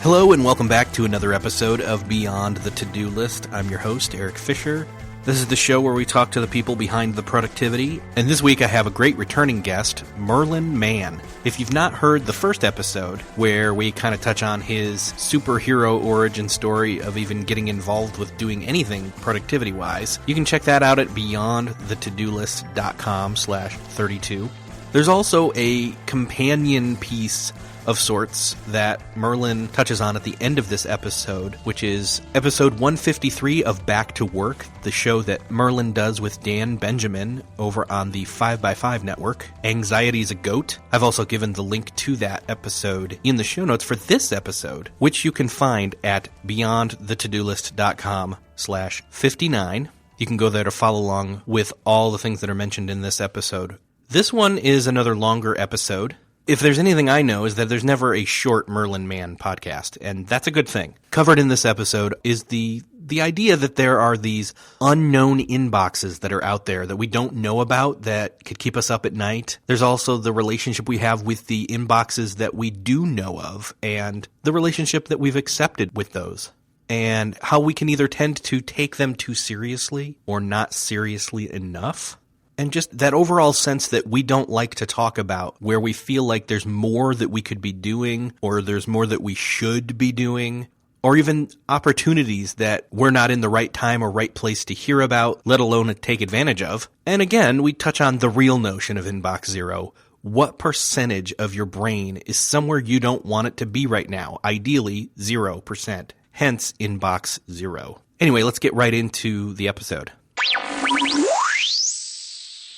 Hello and welcome back to another episode of Beyond the To-Do List. I'm your host, Eric Fisher. This is the show where we talk to the people behind the productivity, and this week I have a great returning guest, Merlin Mann. If you've not heard the first episode, where we kind of touch on his superhero origin story of even getting involved with doing anything productivity-wise, you can check that out at beyondthetodolist.com/32. There's also a companion piece of sorts that Merlin touches on at the end of this episode, which is episode 153 of Back to Work, the show that Merlin does with Dan Benjamin over on the 5x5 network. Anxiety's a Goat. I've also given the link to that episode in the show notes for this episode, which you can find at beyondthetodolist.com/59. You can go there to follow along with all the things that are mentioned in this episode. This one is another longer episode. If there's anything I know is that there's never a short Merlin Mann podcast, and that's a good thing. Covered in this episode is the idea that there are these unknown inboxes that are out there that we don't know about that could keep us up at night. There's also the relationship we have with the inboxes that we do know of and the relationship that we've accepted with those, and how we can either tend to take them too seriously or not seriously enough. And just that overall sense that we don't like to talk about, where we feel like there's more that we could be doing, or there's more that we should be doing, or even opportunities that we're not in the right time or right place to hear about, let alone take advantage of. And again, we touch on the real notion of inbox zero. What percentage of your brain is somewhere you don't want it to be right now? Ideally, 0%. Hence, inbox zero. Anyway, let's get right into the episode.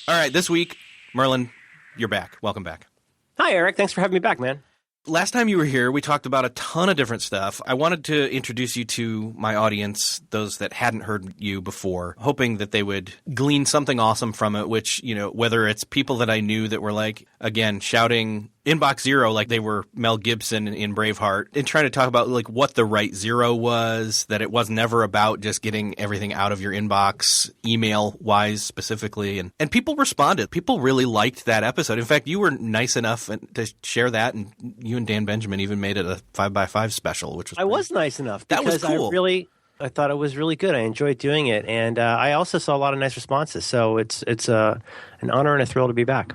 All right, this week, Merlin, you're back. Welcome back. Hi, Eric. Thanks for having me back, man. Last time you were here, we talked about a ton of different stuff. I wanted to introduce you to my audience, those that hadn't heard you before, hoping that they would glean something awesome from it, which, you know, whether it's people that I knew that were like, again, shouting inbox zero like they were Mel Gibson in Braveheart, and trying to talk about like what the right zero was, that it was never about just getting everything out of your inbox, email-wise specifically. And people responded. People really liked that episode. In fact, you were nice enough to share that, and you and Dan Benjamin even made it a 5x5 special, which was I was nice enough. That was cool. I thought it was really good. I enjoyed doing it, and I also saw a lot of nice responses. So it's an honor and a thrill to be back.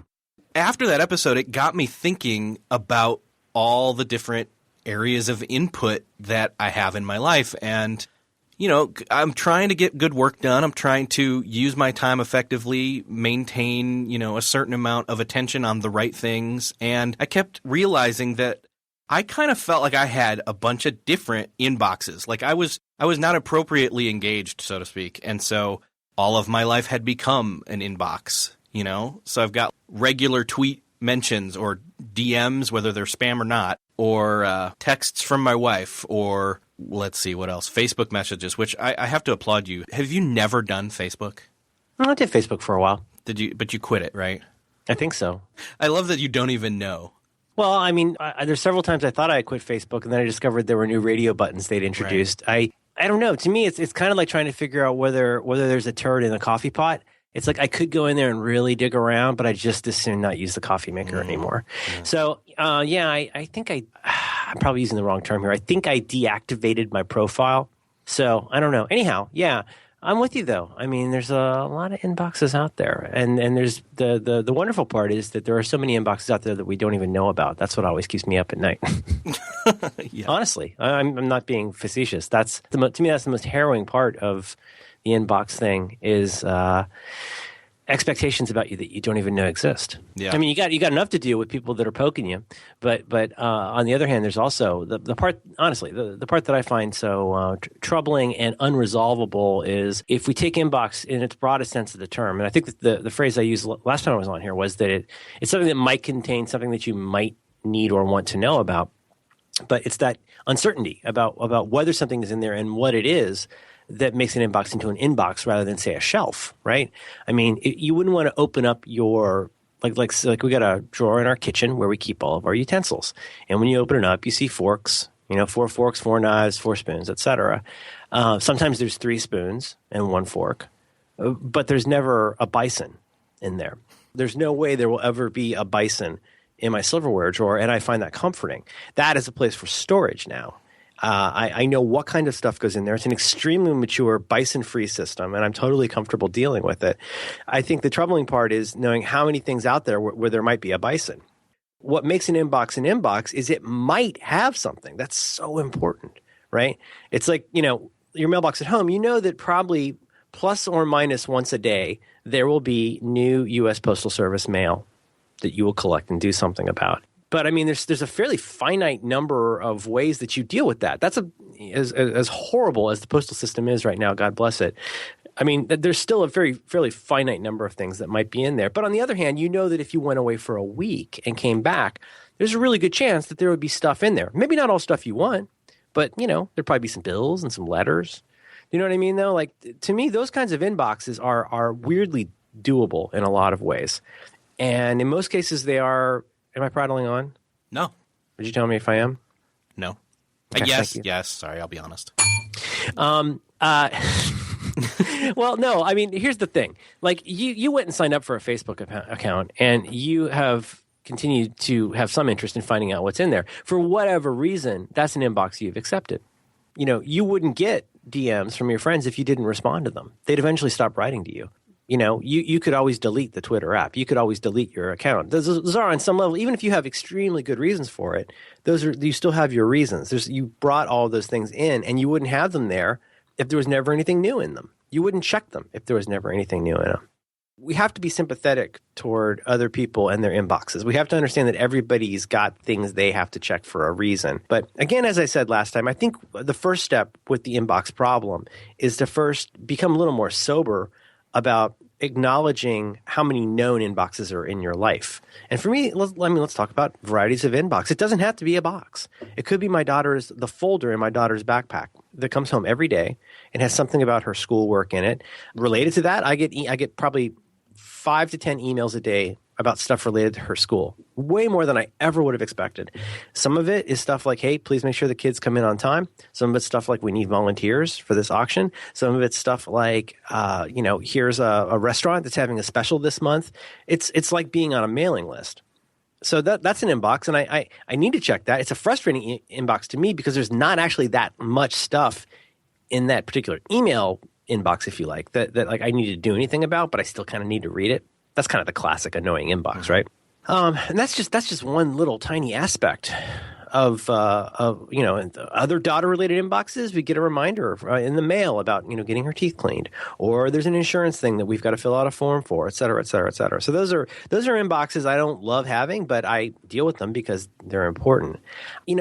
After that episode, it got me thinking about all the different areas of input that I have in my life. And, you know, I'm trying to get good work done. I'm trying to use my time effectively, maintain, you know, a certain amount of attention on the right things. And I kept realizing that I kind of felt like I had a bunch of different inboxes. Like I was not appropriately engaged, so to speak. And so all of my life had become an inbox. You know, so I've got regular tweet mentions or DMs, whether they're spam or not, or texts from my wife, or let's see, what else? Facebook messages, which I have to applaud you. Have you never done Facebook? I did Facebook for a while. Did you? But you quit it, right? I think so. I love that you don't even know. Well, I mean, there's several times I thought I quit Facebook, and then I discovered there were new radio buttons they'd introduced. Right. I don't know. To me, it's kind of like trying to figure out whether there's a turd in the coffee pot. It's like I could go in there and really dig around, but I just as soon not use the coffee maker anymore. Yeah. So, I think I'm probably using the wrong term here. I think I deactivated my profile. So, I don't know. Anyhow, yeah, I'm with you, though. I mean, there's a lot of inboxes out there. And there's the wonderful part is that there are so many inboxes out there that we don't even know about. That's what always keeps me up at night. Yeah. Honestly, I'm not being facetious. To me, that's the most harrowing part of the inbox thing is expectations about you that you don't even know exist. Yeah. I mean, you got enough to deal with people that are poking you, but on the other hand, there's also the part. Honestly, the part that I find so troubling and unresolvable is if we take inbox in its broadest sense of the term. And I think that the phrase I used last time I was on here was that it's something that might contain something that you might need or want to know about, but it's that uncertainty about whether something is in there and what it is that makes an inbox into an inbox rather than, say, a shelf, right? I mean, you wouldn't want to open up your like we got a drawer in our kitchen where we keep all of our utensils, and when you open it up, you see forks, 4 forks, 4 knives, 4 spoons, etc. Sometimes there's 3 spoons and 1 fork, but there's never a bison in there. There's no way there will ever be a bison in my silverware drawer, and I find that comforting. That is a place for storage now. I know what kind of stuff goes in there. It's an extremely mature bison-free system, and I'm totally comfortable dealing with it. I think the troubling part is knowing how many things out there where there might be a bison. What makes an inbox is it might have something. That's so important, right? It's like, your mailbox at home, you know that probably plus or minus once a day, there will be new U.S. Postal Service mail that you will collect and do something about. But I mean, there's a fairly finite number of ways that you deal with that. That's as horrible as the postal system is right now. God bless it. I mean, there's still a fairly finite number of things that might be in there. But on the other hand, you know that if you went away for a week and came back, there's a really good chance that there would be stuff in there. Maybe not all stuff you want, but there'd probably be some bills and some letters. You know what I mean, though? Like, to me, those kinds of inboxes are weirdly doable in a lot of ways. And in most cases, they are. Am I prattling on? No. Would you tell me if I am? No. Okay, yes. Sorry, I'll be honest. Well, no. I mean, here's the thing. Like, you went and signed up for a Facebook account, and you have continued to have some interest in finding out what's in there. For whatever reason, that's an inbox you've accepted. You wouldn't get DMs from your friends if you didn't respond to them. They'd eventually stop writing to you. You could always delete the Twitter app. You could always delete your account. Those are on some level, even if you have extremely good reasons for it, you still have your reasons. You brought all those things in, and you wouldn't have them there if there was never anything new in them. You wouldn't check them if there was never anything new in them. We have to be sympathetic toward other people and their inboxes. We have to understand that everybody's got things they have to check for a reason. But again, as I said last time, I think the first step with the inbox problem is to first become a little more sober about acknowledging how many known inboxes are in your life. And for me, let's talk about varieties of inbox. It doesn't have to be a box. It could be the folder in my daughter's backpack that comes home every day and has something about her schoolwork in it. Related to that, I get probably 5 to 10 emails a day about stuff related to her school. Way more than I ever would have expected. Some of it is stuff like, hey, please make sure the kids come in on time. Some of it's stuff like, we need volunteers for this auction. Some of it's stuff like, here's a restaurant that's having a special this month. It's like being on a mailing list. So that's an inbox, and I need to check that. It's a frustrating inbox to me because there's not actually that much stuff in that particular email inbox, if you like, that like I need to do anything about, but I still kind of need to read it. That's kind of the classic annoying inbox, right? And that's just one little tiny aspect of other daughter-related inboxes. We get a reminder in the mail about getting her teeth cleaned, or there's an insurance thing that we've got to fill out a form for, et cetera, et cetera, et cetera. So those are inboxes I don't love having, but I deal with them because they're important.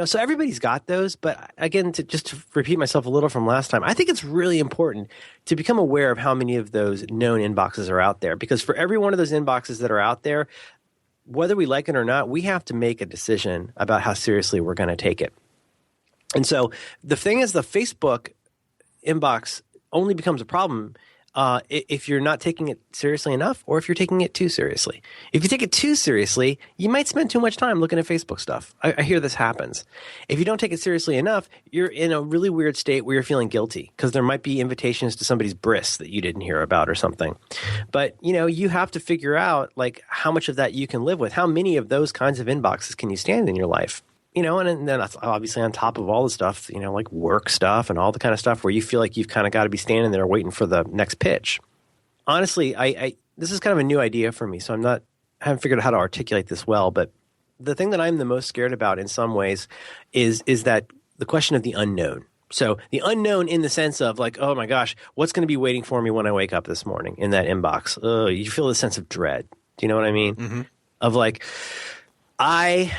So everybody's got those. But again, to repeat myself a little from last time, I think it's really important to become aware of how many of those known inboxes are out there, because for every one of those inboxes that are out there, whether we like it or not, we have to make a decision about how seriously we're going to take it. And so the thing is, the Facebook inbox only becomes a problem if you're not taking it seriously enough, or if you're taking it too seriously. If you take it too seriously, you might spend too much time looking at Facebook stuff. I hear this happens. If you don't take it seriously enough, you're in a really weird state where you're feeling guilty because there might be invitations to somebody's bris that you didn't hear about or something. But, you have to figure out like how much of that you can live with. How many of those kinds of inboxes can you stand in your life? And then that's obviously on top of all the stuff, like work stuff and all the kind of stuff where you feel like you've kind of got to be standing there waiting for the next pitch. Honestly, this is kind of a new idea for me, so I haven't figured out how to articulate this well. But the thing that I'm the most scared about in some ways is that the question of the unknown. So the unknown in the sense of like, oh my gosh, what's going to be waiting for me when I wake up this morning in that inbox? You feel the sense of dread. Do you know what I mean? Mm-hmm. Of like, I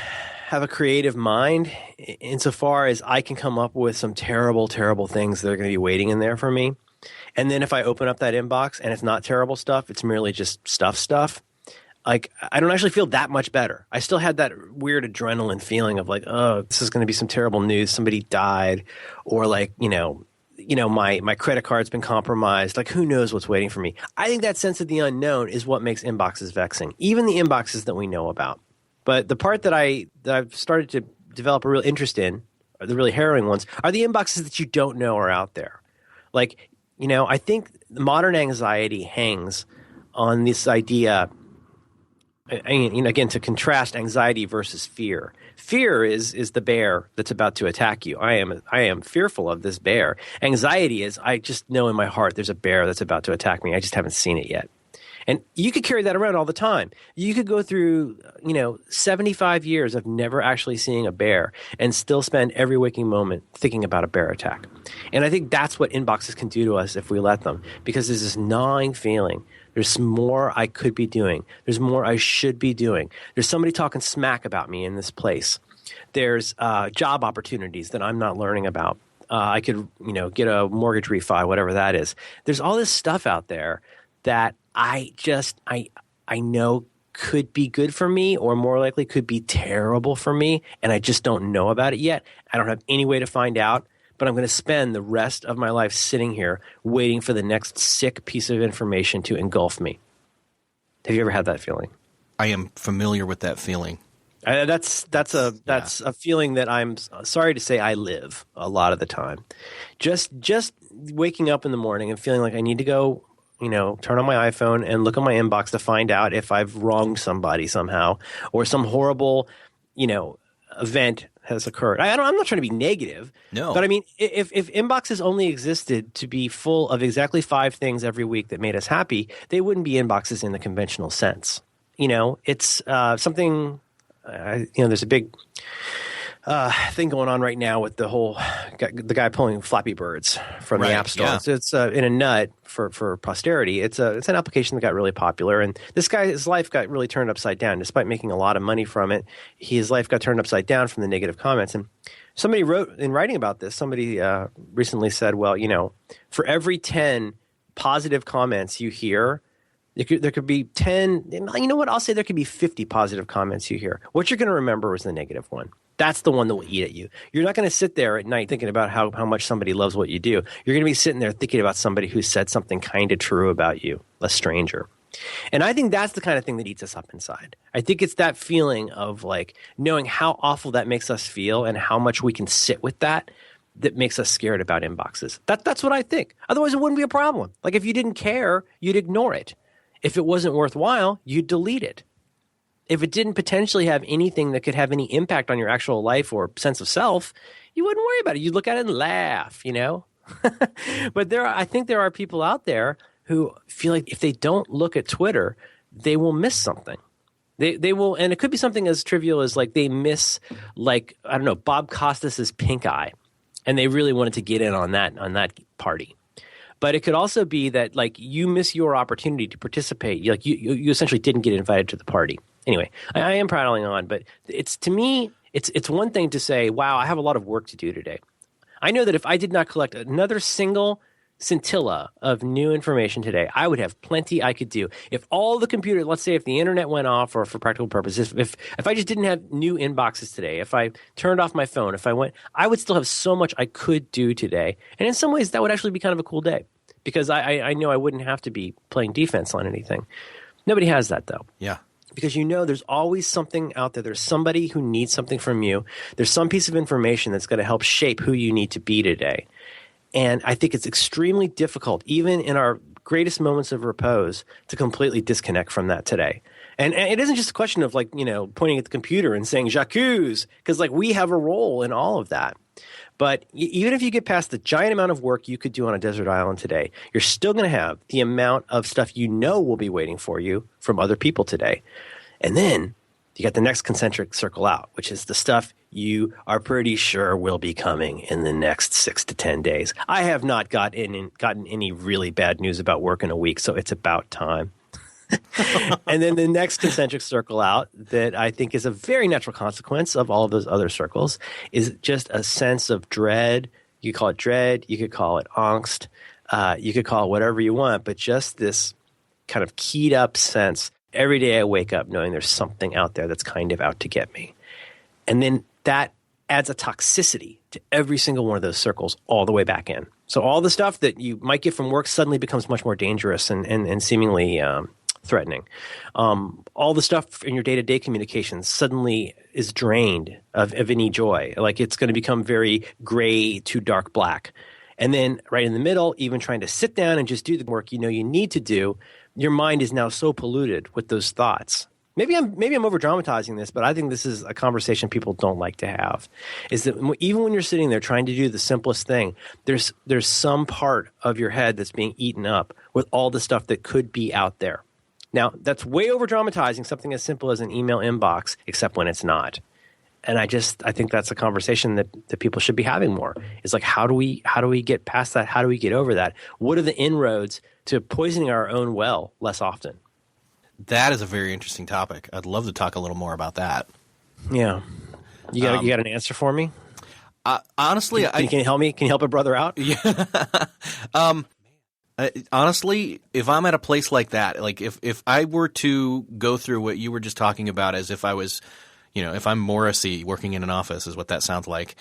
have a creative mind insofar as I can come up with some terrible, terrible things that are going to be waiting in there for me. And then if I open up that inbox and it's not terrible stuff, it's merely just stuff, like I don't actually feel that much better. I still had that weird adrenaline feeling of like, oh, this is going to be some terrible news. Somebody died, or like, my credit card's been compromised. Like, who knows what's waiting for me? I think that sense of the unknown is what makes inboxes vexing, even the inboxes that we know about. But the part that I've started to develop a real interest in, or the really harrowing ones, are the inboxes that you don't know are out there. Like, I think modern anxiety hangs on this idea Again, to contrast anxiety versus fear. Fear is the bear that's about to attack you. I am fearful of this bear. Anxiety is I just know in my heart there's a bear that's about to attack me. I just haven't seen it yet. And you could carry that around all the time. You could go through, 75 years of never actually seeing a bear and still spend every waking moment thinking about a bear attack. And I think that's what inboxes can do to us if we let them, because there's this gnawing feeling. There's more I could be doing. There's more I should be doing. There's somebody talking smack about me in this place. There's job opportunities that I'm not learning about. I could, get a mortgage refi, whatever that is. There's all this stuff out there that I know could be good for me, or more likely could be terrible for me, and I just don't know about it yet. I don't have any way to find out, but I'm going to spend the rest of my life sitting here waiting for the next sick piece of information to engulf me. Have you ever had that feeling? I am familiar with that feeling. That's a feeling that I'm sorry to say I live a lot of the time. Just waking up in the morning and feeling like I need to go, turn on my iPhone and look at my inbox to find out if I've wronged somebody somehow, or some horrible, event has occurred. I'm not trying to be negative. No. But I mean, if inboxes only existed to be full of exactly 5 things every week that made us happy, they wouldn't be inboxes in the conventional sense. It's something, there's a big thing going on right now with the guy pulling Flappy Birds from the App Store. Yeah. So it's in a nut for posterity. It's an application that got really popular, and this guy's life got really turned upside down. Despite making a lot of money from it, his life got turned upside down from the negative comments. And somebody wrote in writing about this. Somebody recently said, "Well, for every 10 positive comments you hear, there could be 10. You know what? I'll say there could be 50 positive comments you hear. What you're going to remember is the negative one." That's the one that will eat at you. You're not going to sit there at night thinking about how much somebody loves what you do. You're going to be sitting there thinking about somebody who said something kind of true about you, a stranger. And I think that's the kind of thing that eats us up inside. I think it's that feeling of like knowing how awful that makes us feel and how much we can sit with that makes us scared about inboxes. That's what I think. Otherwise, it wouldn't be a problem. Like if you didn't care, you'd ignore it. If it wasn't worthwhile, you'd delete it. If it didn't potentially have anything that could have any impact on your actual life or sense of self, you wouldn't worry about it. You'd look at it and laugh, But I think there are people out there who feel like if they don't look at Twitter, they will miss something. They will, and it could be something as trivial as like they miss, like, I don't know, Bob Costas's pink eye, and they really wanted to get in on that party. But it could also be that like you miss your opportunity to participate. Like you essentially didn't get invited to the party. Anyway, I am prattling on, but to me, it's one thing to say, wow, I have a lot of work to do today. I know that if I did not collect another single scintilla of new information today, I would have plenty I could do. If all the computer, let's say if the internet went off, or for practical purposes, if I just didn't have new inboxes today, if I turned off my phone, I would still have so much I could do today. And in some ways, that would actually be kind of a cool day, because I know I wouldn't have to be playing defense on anything. Nobody has that, though. Yeah. Because there's always something out there. There's somebody who needs something from you. There's some piece of information that's going to help shape who you need to be today. And I think it's extremely difficult, even in our greatest moments of repose, to completely disconnect from that today. And it isn't just a question of like, pointing at the computer and saying j'accuse, because like we have a role in all of that. But even if you get past the giant amount of work you could do on a desert island today, you're still going to have the amount of stuff will be waiting for you from other people today. And then you got the next concentric circle out, which is the stuff you are pretty sure will be coming in the next 6 to 10 days. I have not gotten any really bad news about work in a week, so it's about time. And then the next concentric circle out that I think is a very natural consequence of all of those other circles is just a sense of dread. You could call it dread. You could call it angst. You could call it whatever you want, but just this kind of keyed up sense. Every day I wake up knowing there's something out there that's kind of out to get me. And then that adds a toxicity to every single one of those circles all the way back in. So all the stuff that you might get from work suddenly becomes much more dangerous and seemingly threatening. All the stuff in your day-to-day communications suddenly is drained of any joy. Like it's going to become very gray to dark black. And then right in the middle, even trying to sit down and just do the work you need to do, your mind is now so polluted with those thoughts maybe I'm over dramatizing this, but I think this is a conversation people don't like to have. Is that even when you're sitting there trying to do the simplest thing, there's some part of your head that's being eaten up with all the stuff that could be out there. Now, that's way over dramatizing something as simple as an email inbox, except when it's not. And I think that's a conversation that people should be having more. It's like, how do we get past that? How do we get over that? What are the inroads to poisoning our own well less often? That is a very interesting topic. I'd love to talk a little more about that. Yeah. You got an answer for me? Honestly, can you help me? Can you help a brother out? Yeah. Honestly, if I'm at a place like that, like if I were to go through what you were just talking about as if I was, if I'm Morrissey working in an office is what that sounds like.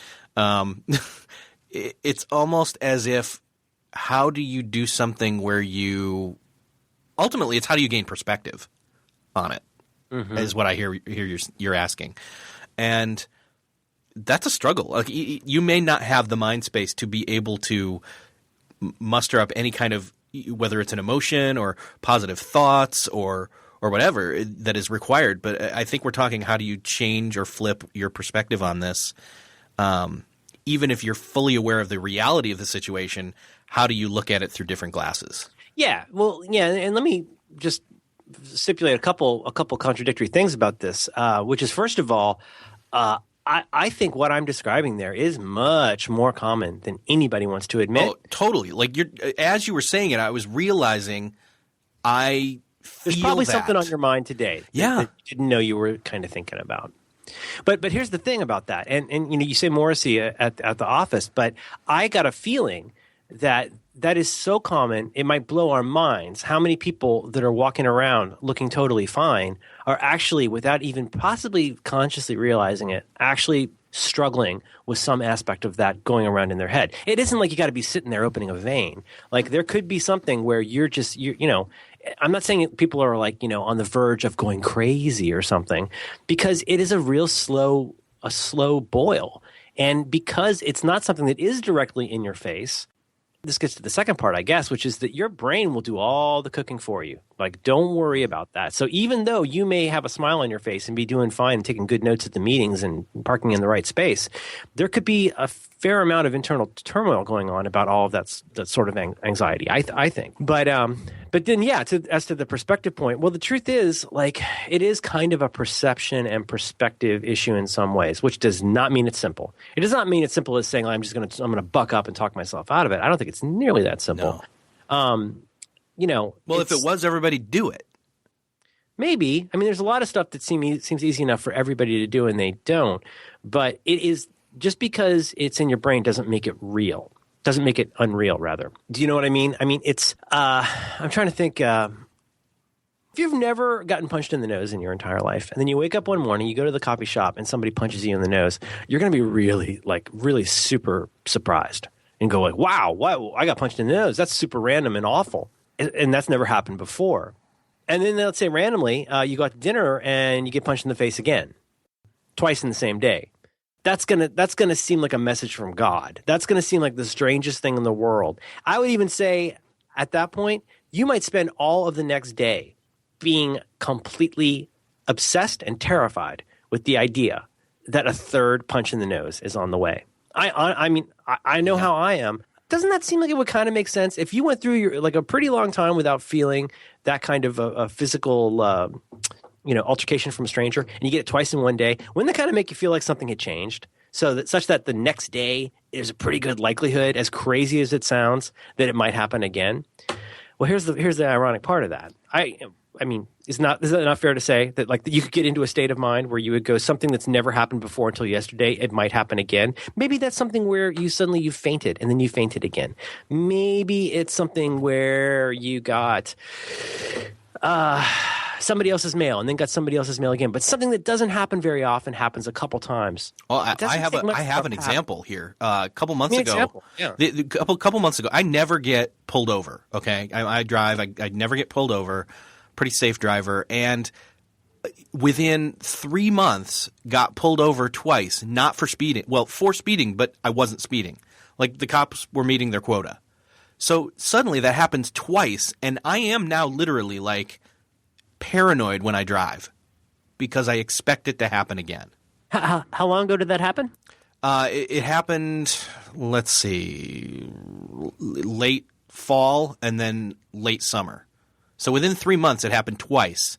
It's almost as if, how do you do something where ultimately it's how do you gain perspective on it, is what I hear you're asking. And that's a struggle. Like you may not have the mind space to be able to muster up any kind of, whether it's an emotion or positive thoughts or whatever that is required. But I think we're talking, how do you change or flip your perspective on this? Even if you're fully aware of the reality of the situation, how do you look at it through different glasses? Yeah. Well, yeah. And let me just stipulate a couple contradictory things about this, which is, first of all, I think what I'm describing there is much more common than anybody wants to admit. Oh, totally. Like as you were saying it, I was realizing there's probably something on your mind today that you didn't know you were kind of thinking about. But here's the thing about that, and you say Morrissey at the office, but I got a feeling that is so common it might blow our minds how many people that are walking around looking totally fine are actually, without even possibly consciously realizing it, actually struggling with some aspect of that going around in their head. It isn't like you got to be sitting there opening a vein. Like there could be something where you're I'm not saying people are like, on the verge of going crazy or something, because it is a real slow boil. And because it's not something that is directly in your face, this gets to the second part, I guess, which is that your brain will do all the cooking for you. Like, don't worry about that. So even though you may have a smile on your face and be doing fine and taking good notes at the meetings and parking in the right space, there could be a fair amount of internal turmoil going on about all of that sort of anxiety, I think. But then, as to the perspective point, well, the truth is, like, it is kind of a perception and perspective issue in some ways, which does not mean it's simple. It does not mean it's simple as saying, I'm going to buck up and talk myself out of it. I don't think it's nearly that simple. No. Well, if it was, everybody'd do it. Maybe. I mean, there's a lot of stuff that seems easy enough for everybody to do, and they don't. But it is, just because it's in your brain doesn't make it real. Doesn't make it unreal, rather. Do you know what I mean? I mean, it's I'm trying to think. If you've never gotten punched in the nose in your entire life, and then you wake up one morning, you go to the coffee shop, and somebody punches you in the nose, you're going to be really super surprised and go like, wow, I got punched in the nose. That's super random and awful. And that's never happened before. And then let's say randomly, you go out to dinner and you get punched in the face again, twice in the same day. That's gonna seem like a message from God. That's gonna seem like the strangest thing in the world. I would even say at that point, you might spend all of the next day being completely obsessed and terrified with the idea that a third punch in the nose is on the way. I mean, I know how I am. Doesn't that seem like it would kind of make sense if you went through a pretty long time without feeling that kind of a physical altercation from a stranger, and you get it twice in one day? Wouldn't that kind of make you feel like something had changed? Such that the next day there's a pretty good likelihood, as crazy as it sounds, that it might happen again. Well, here's the ironic part of that. I mean, is that not fair to say that you could get into a state of mind where you would go, something that's never happened before until yesterday, it might happen again. Maybe that's something where you fainted and then you fainted again. Maybe it's something where you got somebody else's mail and then got somebody else's mail again. But something that doesn't happen very often happens a couple times. Well, I have an example here. A couple months ago, a couple months ago, I never get pulled over. Okay, I drive. I never get pulled over. Pretty safe driver, and within 3 months got pulled over twice, not for speeding. Well, for speeding, but I wasn't speeding. Like the cops were meeting their quota. So suddenly that happens twice, and I am now literally paranoid when I drive. because I expect it to happen again. How long ago did that happen? It happened, let's see, late fall and then late summer. So within 3 months, it happened twice.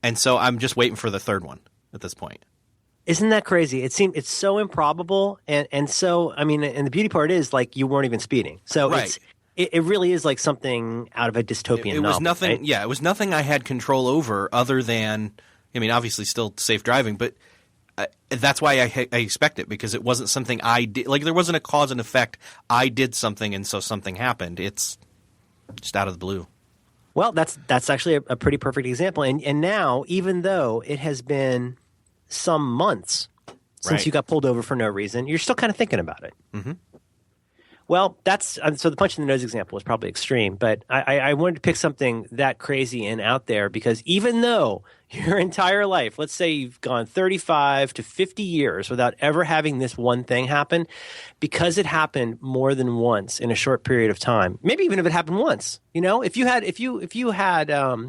And so I'm just waiting for the third one at this point. Isn't that crazy? It's so improbable. And so, I mean, and the beauty part is like you weren't even speeding. So right. It really is like something out of a dystopian novel. It was nothing. Right? Yeah, it was nothing I had control over other than, I mean, obviously still safe driving, but that's why I expect it, because it wasn't something I did. Like there wasn't a cause and effect. I did something and so something happened. It's just out of the blue. Well, that's actually a pretty perfect example. And now, even though it has been some months since you got pulled over for no reason, you're still kind of thinking about it. Mm-hmm. Well, so the punch in the nose example was probably extreme, but I wanted to pick something that crazy and out there because even though your entire life, let's say you've gone 35 to 50 years without ever having this one thing happen, because it happened more than once in a short period of time, maybe even if it happened once, if you had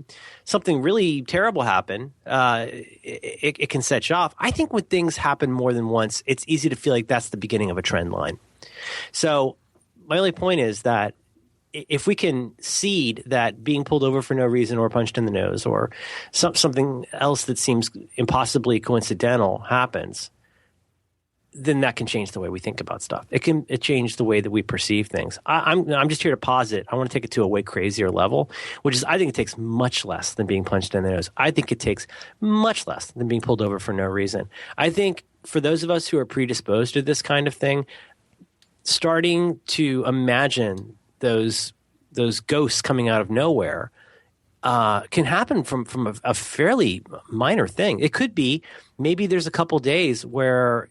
something really terrible happen, it can set you off. I think when things happen more than once, it's easy to feel like that's the beginning of a trend line. So my only point is that if we can seed that being pulled over for no reason or punched in the nose or something else that seems impossibly coincidental happens, then that can change the way we think about stuff. It change the way that we perceive things. I'm just here to posit. I want to take it to a way crazier level, which is I think it takes much less than being punched in the nose. I think it takes much less than being pulled over for no reason. I think for those of us who are predisposed to this kind of thing, starting to imagine those ghosts coming out of nowhere can happen from a fairly minor thing. It could be maybe there's a couple days where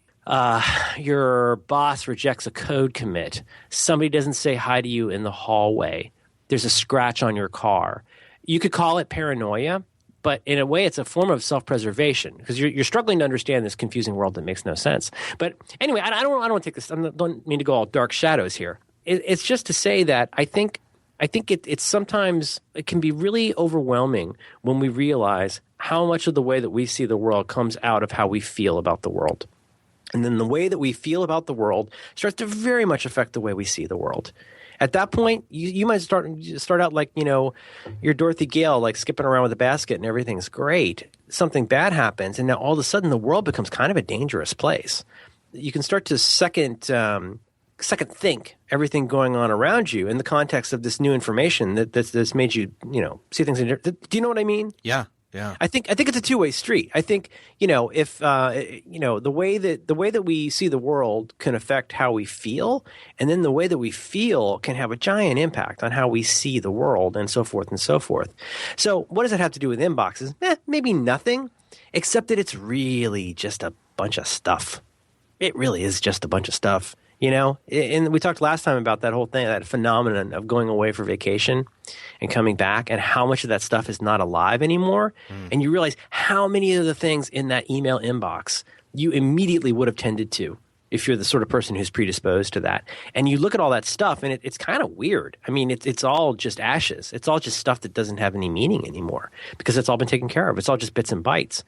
your boss rejects a code commit. Somebody doesn't say hi to you in the hallway. There's a scratch on your car. You could call it paranoia, but in a way, it's a form of self-preservation because you're struggling to understand this confusing world that makes no sense. But anyway, I don't want to take this. I don't mean to go all dark shadows here. It's just to say that I think it's sometimes it can be really overwhelming when we realize how much of the way that we see the world comes out of how we feel about the world. And then the way that we feel about the world starts to very much affect the way we see the world. At that point, you might start out like, you're Dorothy Gale, like skipping around with a basket and everything's great. Something bad happens, and now all of a sudden the world becomes kind of a dangerous place. You can start to second think everything going on around you in the context of this new information that's made you, see things. Do you know what I mean? Yeah. Yeah. I think it's a two-way street. I think, if the way that we see the world can affect how we feel, and then the way that we feel can have a giant impact on how we see the world and so forth and so forth. So what does it have to do with inboxes? Maybe nothing, except that it's really just a bunch of stuff. It really is just a bunch of stuff. And we talked last time about that whole thing, that phenomenon of going away for vacation and coming back and how much of that stuff is not alive anymore. And you realize how many of the things in that email inbox you immediately would have tended to if you're the sort of person who's predisposed to that. And you look at all that stuff and it's kind of weird. I mean, it's all just ashes. It's all just stuff that doesn't have any meaning anymore because it's all been taken care of. It's all just bits and bytes.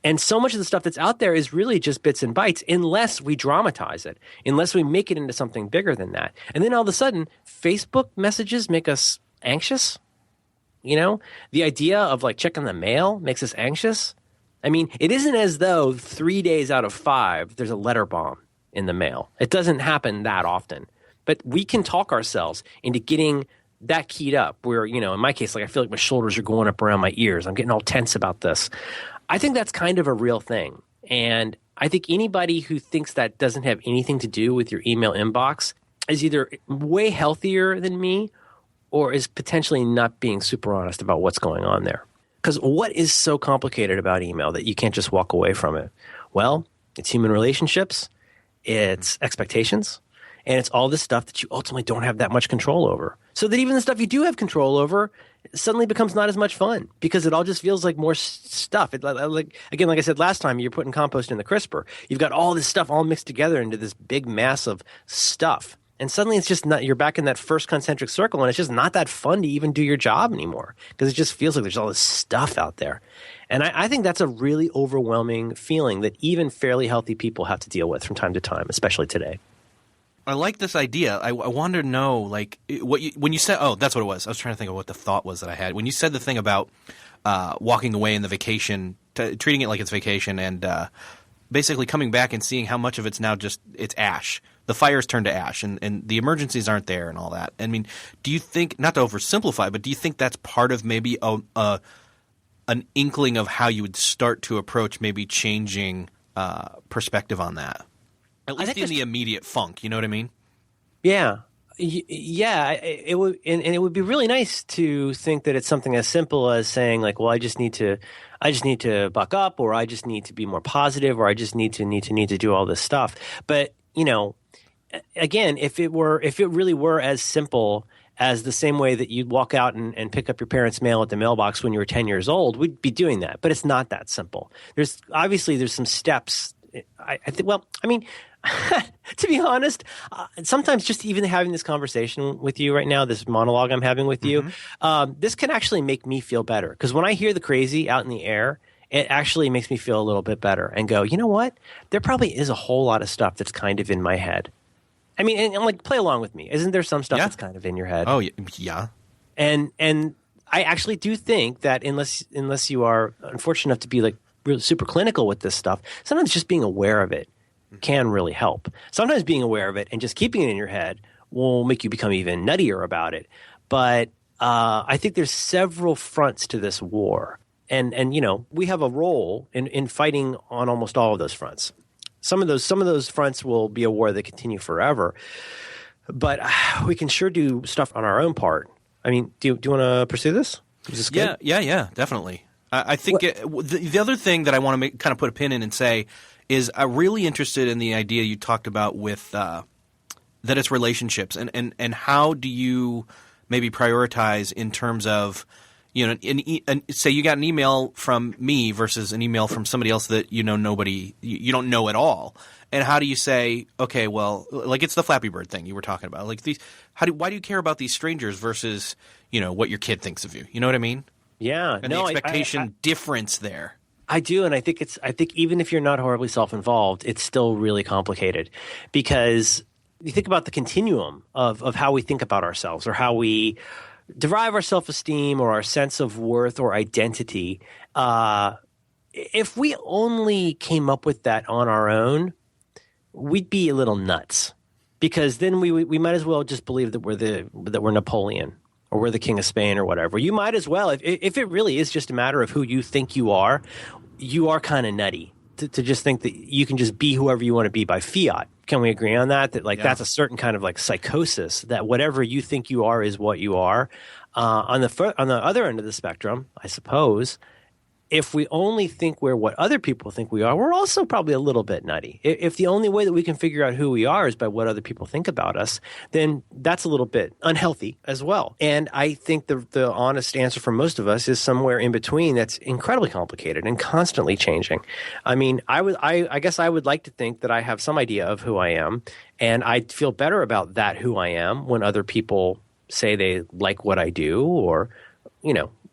And so much of the stuff that's out there is really just bits and bytes unless we dramatize it, unless we make it into something bigger than that. And then all of a sudden, Facebook messages make us anxious. The idea of like checking the mail makes us anxious. I mean, it isn't as though 3 days out of 5 there's a letter bomb in the mail. It doesn't happen that often. But we can talk ourselves into getting that keyed up where, in my case, like I feel like my shoulders are going up around my ears. I'm getting all tense about this. I think that's kind of a real thing. And I think anybody who thinks that doesn't have anything to do with your email inbox is either way healthier than me or is potentially not being super honest about what's going on there. Because what is so complicated about email that you can't just walk away from it? Well, it's human relationships, it's expectations, and it's all this stuff that you ultimately don't have that much control over. So that even the stuff you do have control over suddenly becomes not as much fun because it all just feels like more stuff. Like I said last time, you're putting compost in the crisper. You've got all this stuff all mixed together into this big mass of stuff. And suddenly it's just not, you're back in that first concentric circle and it's just not that fun to even do your job anymore because it just feels like there's all this stuff out there. And I think that's a really overwhelming feeling that even fairly healthy people have to deal with from time to time, especially today. I like this idea. I wanted to know, like, when you said, oh, that's what it was. I was trying to think of what the thought was that I had. When you said the thing about walking away in the vacation, treating it like it's vacation, and basically coming back and seeing how much of it's now just it's ash. The fire's turned to ash, and the emergencies aren't there and all that. I mean, do you think, not to oversimplify, but do you think that's part of maybe an inkling of how you would start to approach maybe changing perspective on that? At least in the immediate funk, you know what I mean? Yeah. Yeah, it would, and it would be really nice to think that it's something as simple as saying, like, well, I just need to buck up, or I just need to be more positive, or I just need to do all this stuff. But again, if it really were as simple as the same way that you'd walk out and pick up your parents' mail at the mailbox when you were 10 years old, we'd be doing that. But it's not that simple. There's some steps. To be honest, sometimes just even having this conversation with you right now, this monologue I'm having with you, this can actually make me feel better. Because when I hear the crazy out in the air, it actually makes me feel a little bit better and go, you know what? There probably is a whole lot of stuff that's kind of in my head. I mean, and like, play along with me. Isn't there some stuff that's kind of in your head? Oh, yeah. And I actually do think that unless you are unfortunate enough to be like really super clinical with this stuff, sometimes just being aware of it can really help. Sometimes being aware of it and just keeping it in your head will make you become even nuttier about it. But I think there's several fronts to this war. And we have a role in fighting on almost all of those fronts. Some of those fronts will be a war that continue forever. But we can sure do stuff on our own part. I mean, do you want to pursue this? Is this good? Yeah, definitely. I think the other thing that I want to kind of put a pin in and say is I'm really interested in the idea you talked about with that it's relationships and how do you maybe prioritize in terms of, say you got an email from me versus an email from somebody else that you don't know at all. And how do you say, okay, well, like it's the Flappy Bird thing you were talking about. Like why do you care about these strangers versus, what your kid thinks of you? You know what I mean? Yeah. And the expectation difference there. I do, and I think even if you're not horribly self-involved, it's still really complicated because you think about the continuum of how we think about ourselves or how we derive our self-esteem or our sense of worth or identity. If we only came up with that on our own, we'd be a little nuts because then we might as well just believe that we're Napoleon or we're the king of Spain or whatever. You might as well, if it really is just a matter of who you think you are kind of nutty to just think that you can just be whoever you want to be by fiat. Can we agree on that? That that's a certain kind of like psychosis that whatever you think you are is what you are. On the other end of the spectrum, I suppose, if we only think we're what other people think we are, we're also probably a little bit nutty. If the only way that we can figure out who we are is by what other people think about us, then that's a little bit unhealthy as well. And I think the honest answer for most of us is somewhere in between that's incredibly complicated and constantly changing. I mean, I guess I would like to think that I have some idea of who I am, and I feel better about that who I am when other people say they like what I do or,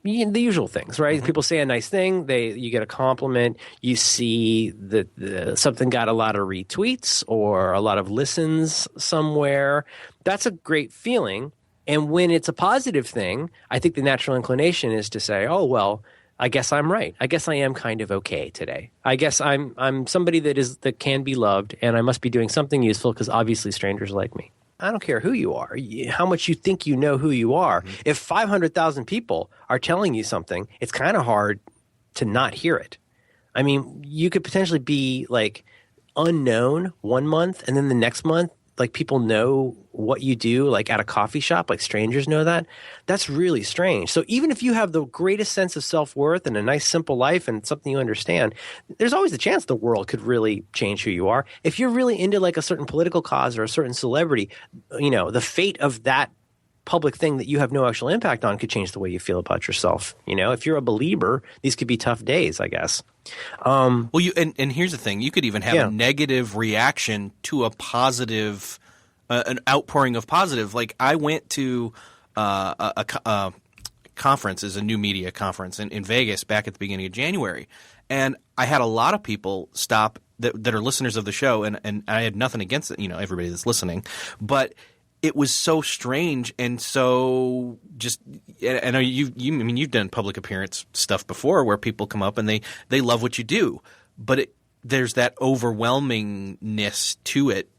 the usual things, right? Mm-hmm. People say a nice thing, you get a compliment, you see that something got a lot of retweets or a lot of listens somewhere. That's a great feeling. And when it's a positive thing, I think the natural inclination is to say, oh, well, I guess I'm right. I guess I am kind of okay today. I guess I'm somebody that can be loved, and I must be doing something useful because obviously strangers like me. I don't care who you are, how much you think you know who you are. Mm-hmm. If 500,000 people are telling you something, it's kind of hard to not hear it. I mean, you could potentially be like unknown one month, and then the next month, like people know what you do, like at a coffee shop, like strangers know that. That's really strange. So even if you have the greatest sense of self-worth and a nice simple life and something you understand, there's always a chance the world could really change who you are. If you're really into like a certain political cause or a certain celebrity, the fate of that public thing that you have no actual impact on could change the way you feel about yourself. If you're a believer, these could be tough days, I guess. And here's the thing: you could even have a negative reaction to a positive, an outpouring of positive. Like I went to a conference, is a new media conference in Vegas back at the beginning of January. And I had a lot of people stop that are listeners of the show, and I had nothing against it, everybody that's listening. But it was so strange and so just – I know you've done public appearance stuff before where people come up and they love what you do. But there's that overwhelmingness to it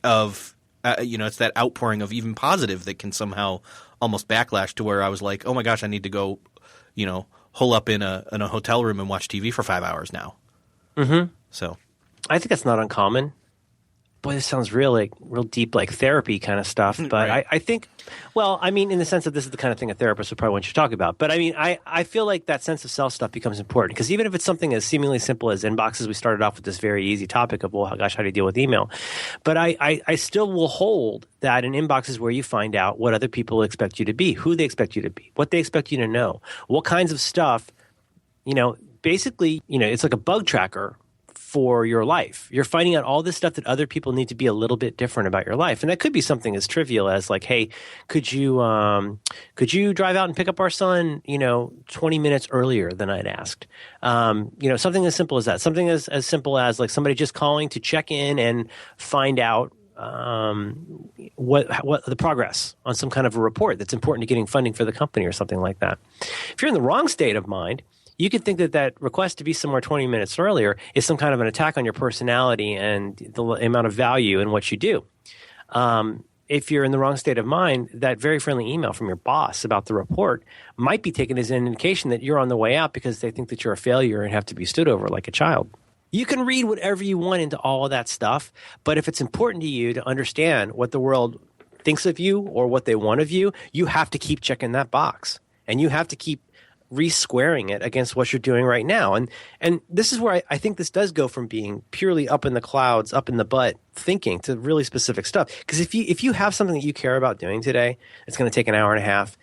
of it's that outpouring of even positive that can somehow almost backlash to where I was like, oh my gosh, I need to go, hole up in a hotel room and watch TV for 5 hours now. Mm-hmm. So I think that's not uncommon. Boy, this sounds real deep, like therapy kind of stuff. But right. I think, well, I mean, in the sense that this is the kind of thing a therapist would probably want you to talk about. But I mean, I feel like that sense of self stuff becomes important because even if it's something as seemingly simple as inboxes, we started off with this very easy topic of, well, gosh, how do you deal with email? But I still will hold that an inbox is where you find out what other people expect you to be, who they expect you to be, what they expect you to know, what kinds of stuff, basically, it's like a bug tracker for your life. You're finding out all this stuff that other people need to be a little bit different about your life. And that could be something as trivial as like, hey, could you drive out and pick up our son, 20 minutes earlier than I'd asked? Something as simple as that. Something as simple as like somebody just calling to check in and find out what the progress on some kind of a report that's important to getting funding for the company or something like that. If you're in the wrong state of mind, you could think that request to be somewhere 20 minutes earlier is some kind of an attack on your personality and the amount of value in what you do. If you're in the wrong state of mind, that very friendly email from your boss about the report might be taken as an indication that you're on the way out because they think that you're a failure and have to be stood over like a child. You can read whatever you want into all of that stuff, but if it's important to you to understand what the world thinks of you or what they want of you, you have to keep checking that box. And you have to keep re-squaring it against what you're doing right now. And this is where I think this does go from being purely up in the clouds, up in the butt thinking to really specific stuff. Because if you have something that you care about doing today, it's going to take an hour and a half,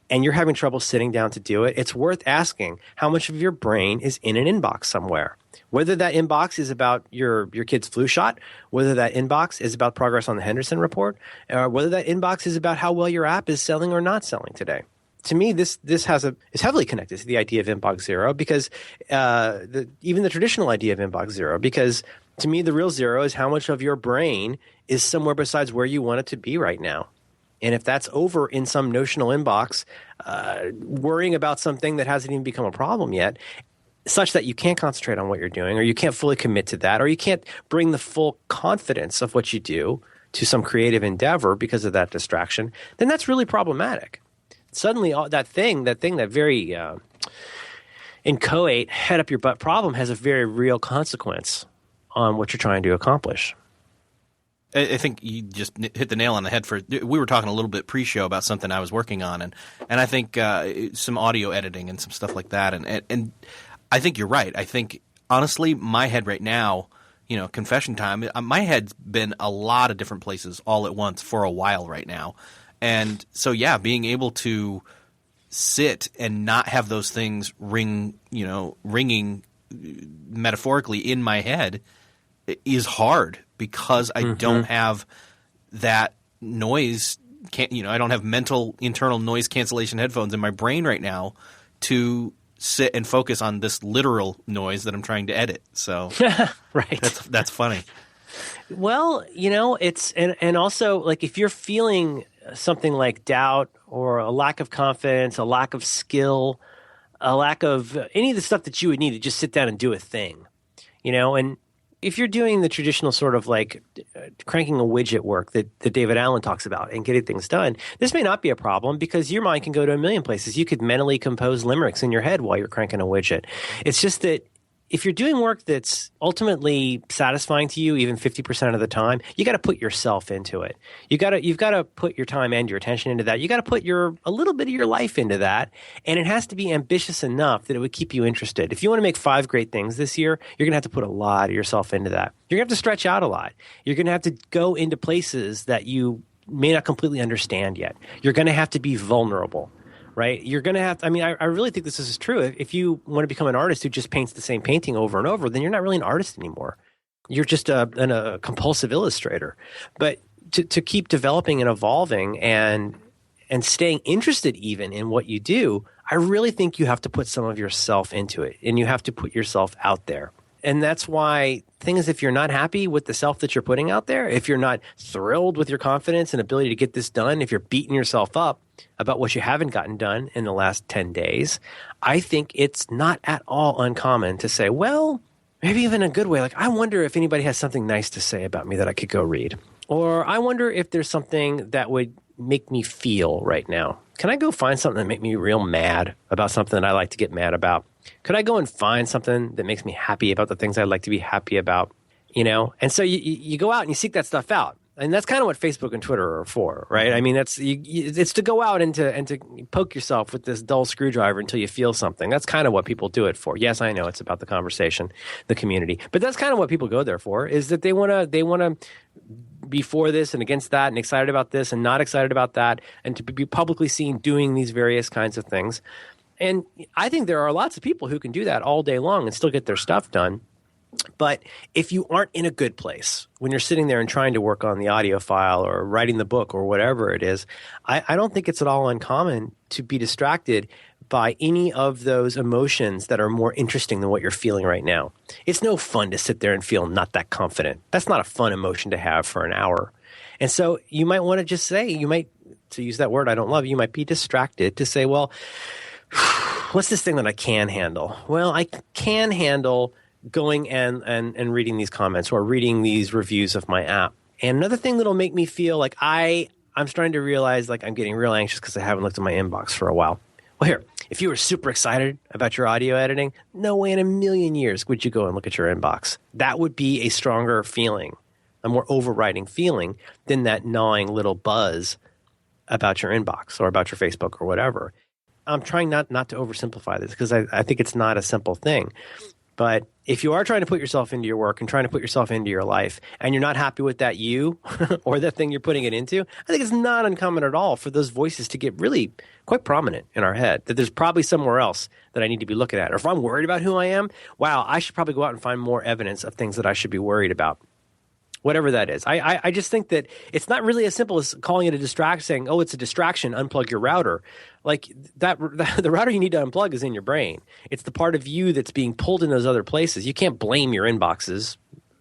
and you're having trouble sitting down to do it, it's worth asking how much of your brain is in an inbox somewhere. Whether that inbox is about your kid's flu shot, whether that inbox is about progress on the Henderson report, whether that inbox is about how well your app is selling or not selling today. To me, this is heavily connected to the idea of inbox zero because even the traditional idea of inbox zero, because to me, the real zero is how much of your brain is somewhere besides where you want it to be right now. And if that's over in some notional inbox, worrying about something that hasn't even become a problem yet, such that you can't concentrate on what you're doing or you can't fully commit to that or you can't bring the full confidence of what you do to some creative endeavor because of that distraction, then that's really problematic. Suddenly, that very inchoate, head up your butt problem has a very real consequence on what you're trying to accomplish. I think you just hit the nail on the head. We were talking a little bit pre-show about something I was working on, and I think some audio editing and some stuff like that. And I think you're right. I think honestly, my head right now, confession time. My head's been a lot of different places all at once for a while right now. And so, yeah, being able to sit and not have those things ringing metaphorically in my head is hard because I don't have that noise. I don't have mental internal noise cancellation headphones in my brain right now to sit and focus on this literal noise that I'm trying to edit. So, right, that's funny. Well, it's and also like if you're feeling something like doubt or a lack of confidence, a lack of skill, a lack of any of the stuff that you would need to just sit down and do a thing, and if you're doing the traditional sort of like cranking a widget work that David Allen talks about and getting things done, this may not be a problem because your mind can go to a million places. You could mentally compose limericks in your head while you're cranking a widget. It's just that if you're doing work that's ultimately satisfying to you, even 50% of the time, you got to put yourself into it. You've got to put your time and your attention into that. You got to put a little bit of your life into that, and it has to be ambitious enough that it would keep you interested. If you want to make 5 great things this year, you're going to have to put a lot of yourself into that. You're going to have to stretch out a lot. You're going to have to go into places that you may not completely understand yet. You're going to have to be vulnerable. Right? You're going to have to, I really think this is true. If you want to become an artist who just paints the same painting over and over, then you're not really an artist anymore. You're just a compulsive illustrator. But to keep developing and evolving and and staying interested even in what you do, I really think you have to put some of yourself into it, and you have to put yourself out there. And that's why things, if you're not happy with the self that you're putting out there, if you're not thrilled with your confidence and ability to get this done, if you're beating yourself up about what you haven't gotten done in the last 10 days, I think it's not at all uncommon to say, well, maybe even in a good way, like, I wonder if anybody has something nice to say about me that I could go read. Or I wonder if there's something that would make me feel right now. Can I go find something that make me real mad about something that I like to get mad about? Could I go and find something that makes me happy about the things I'd like to be happy about? You know? And so you go out and you seek that stuff out. And that's kind of what Facebook and Twitter are for, right? I mean, it's to go out and to poke yourself with this dull screwdriver until you feel something. That's kind of what people do it for. Yes, I know it's about the conversation, the community, but that's kind of what people go there for. Is that they want to be for this and against that, and excited about this and not excited about that, and to be publicly seen doing these various kinds of things. And I think there are lots of people who can do that all day long and still get their stuff done. But if you aren't in a good place when you're sitting there and trying to work on the audio file or writing the book or whatever it is, I don't think it's at all uncommon to be distracted by any of those emotions that are more interesting than what you're feeling right now. It's no fun to sit there and feel not that confident. That's not a fun emotion to have for an hour. And so you might want to just say, to use that word I don't love, you might be distracted to say, well, what's this thing that I can handle? Well, I can handle going and reading these comments or reading these reviews of my app. And another thing that'll make me feel like I'm starting to realize like I'm getting real anxious because I haven't looked at my inbox for a while. Well, here, if you were super excited about your audio editing, no way in a million years would you go and look at your inbox. That would be a stronger feeling, a more overriding feeling than that gnawing little buzz about your inbox or about your Facebook or whatever. I'm trying not to oversimplify this because I think it's not a simple thing. But if you are trying to put yourself into your work and trying to put yourself into your life and you're not happy with that you or that thing you're putting it into, I think it's not uncommon at all for those voices to get really quite prominent in our head, that there's probably somewhere else that I need to be looking at. Or if I'm worried about who I am, wow, I should probably go out and find more evidence of things that I should be worried about. Whatever that is. I just think that it's not really as simple as calling it a distraction, saying, oh, it's a distraction, unplug your router. Like the router you need to unplug is in your brain. It's the part of you that's being pulled in those other places. You can't blame your inboxes,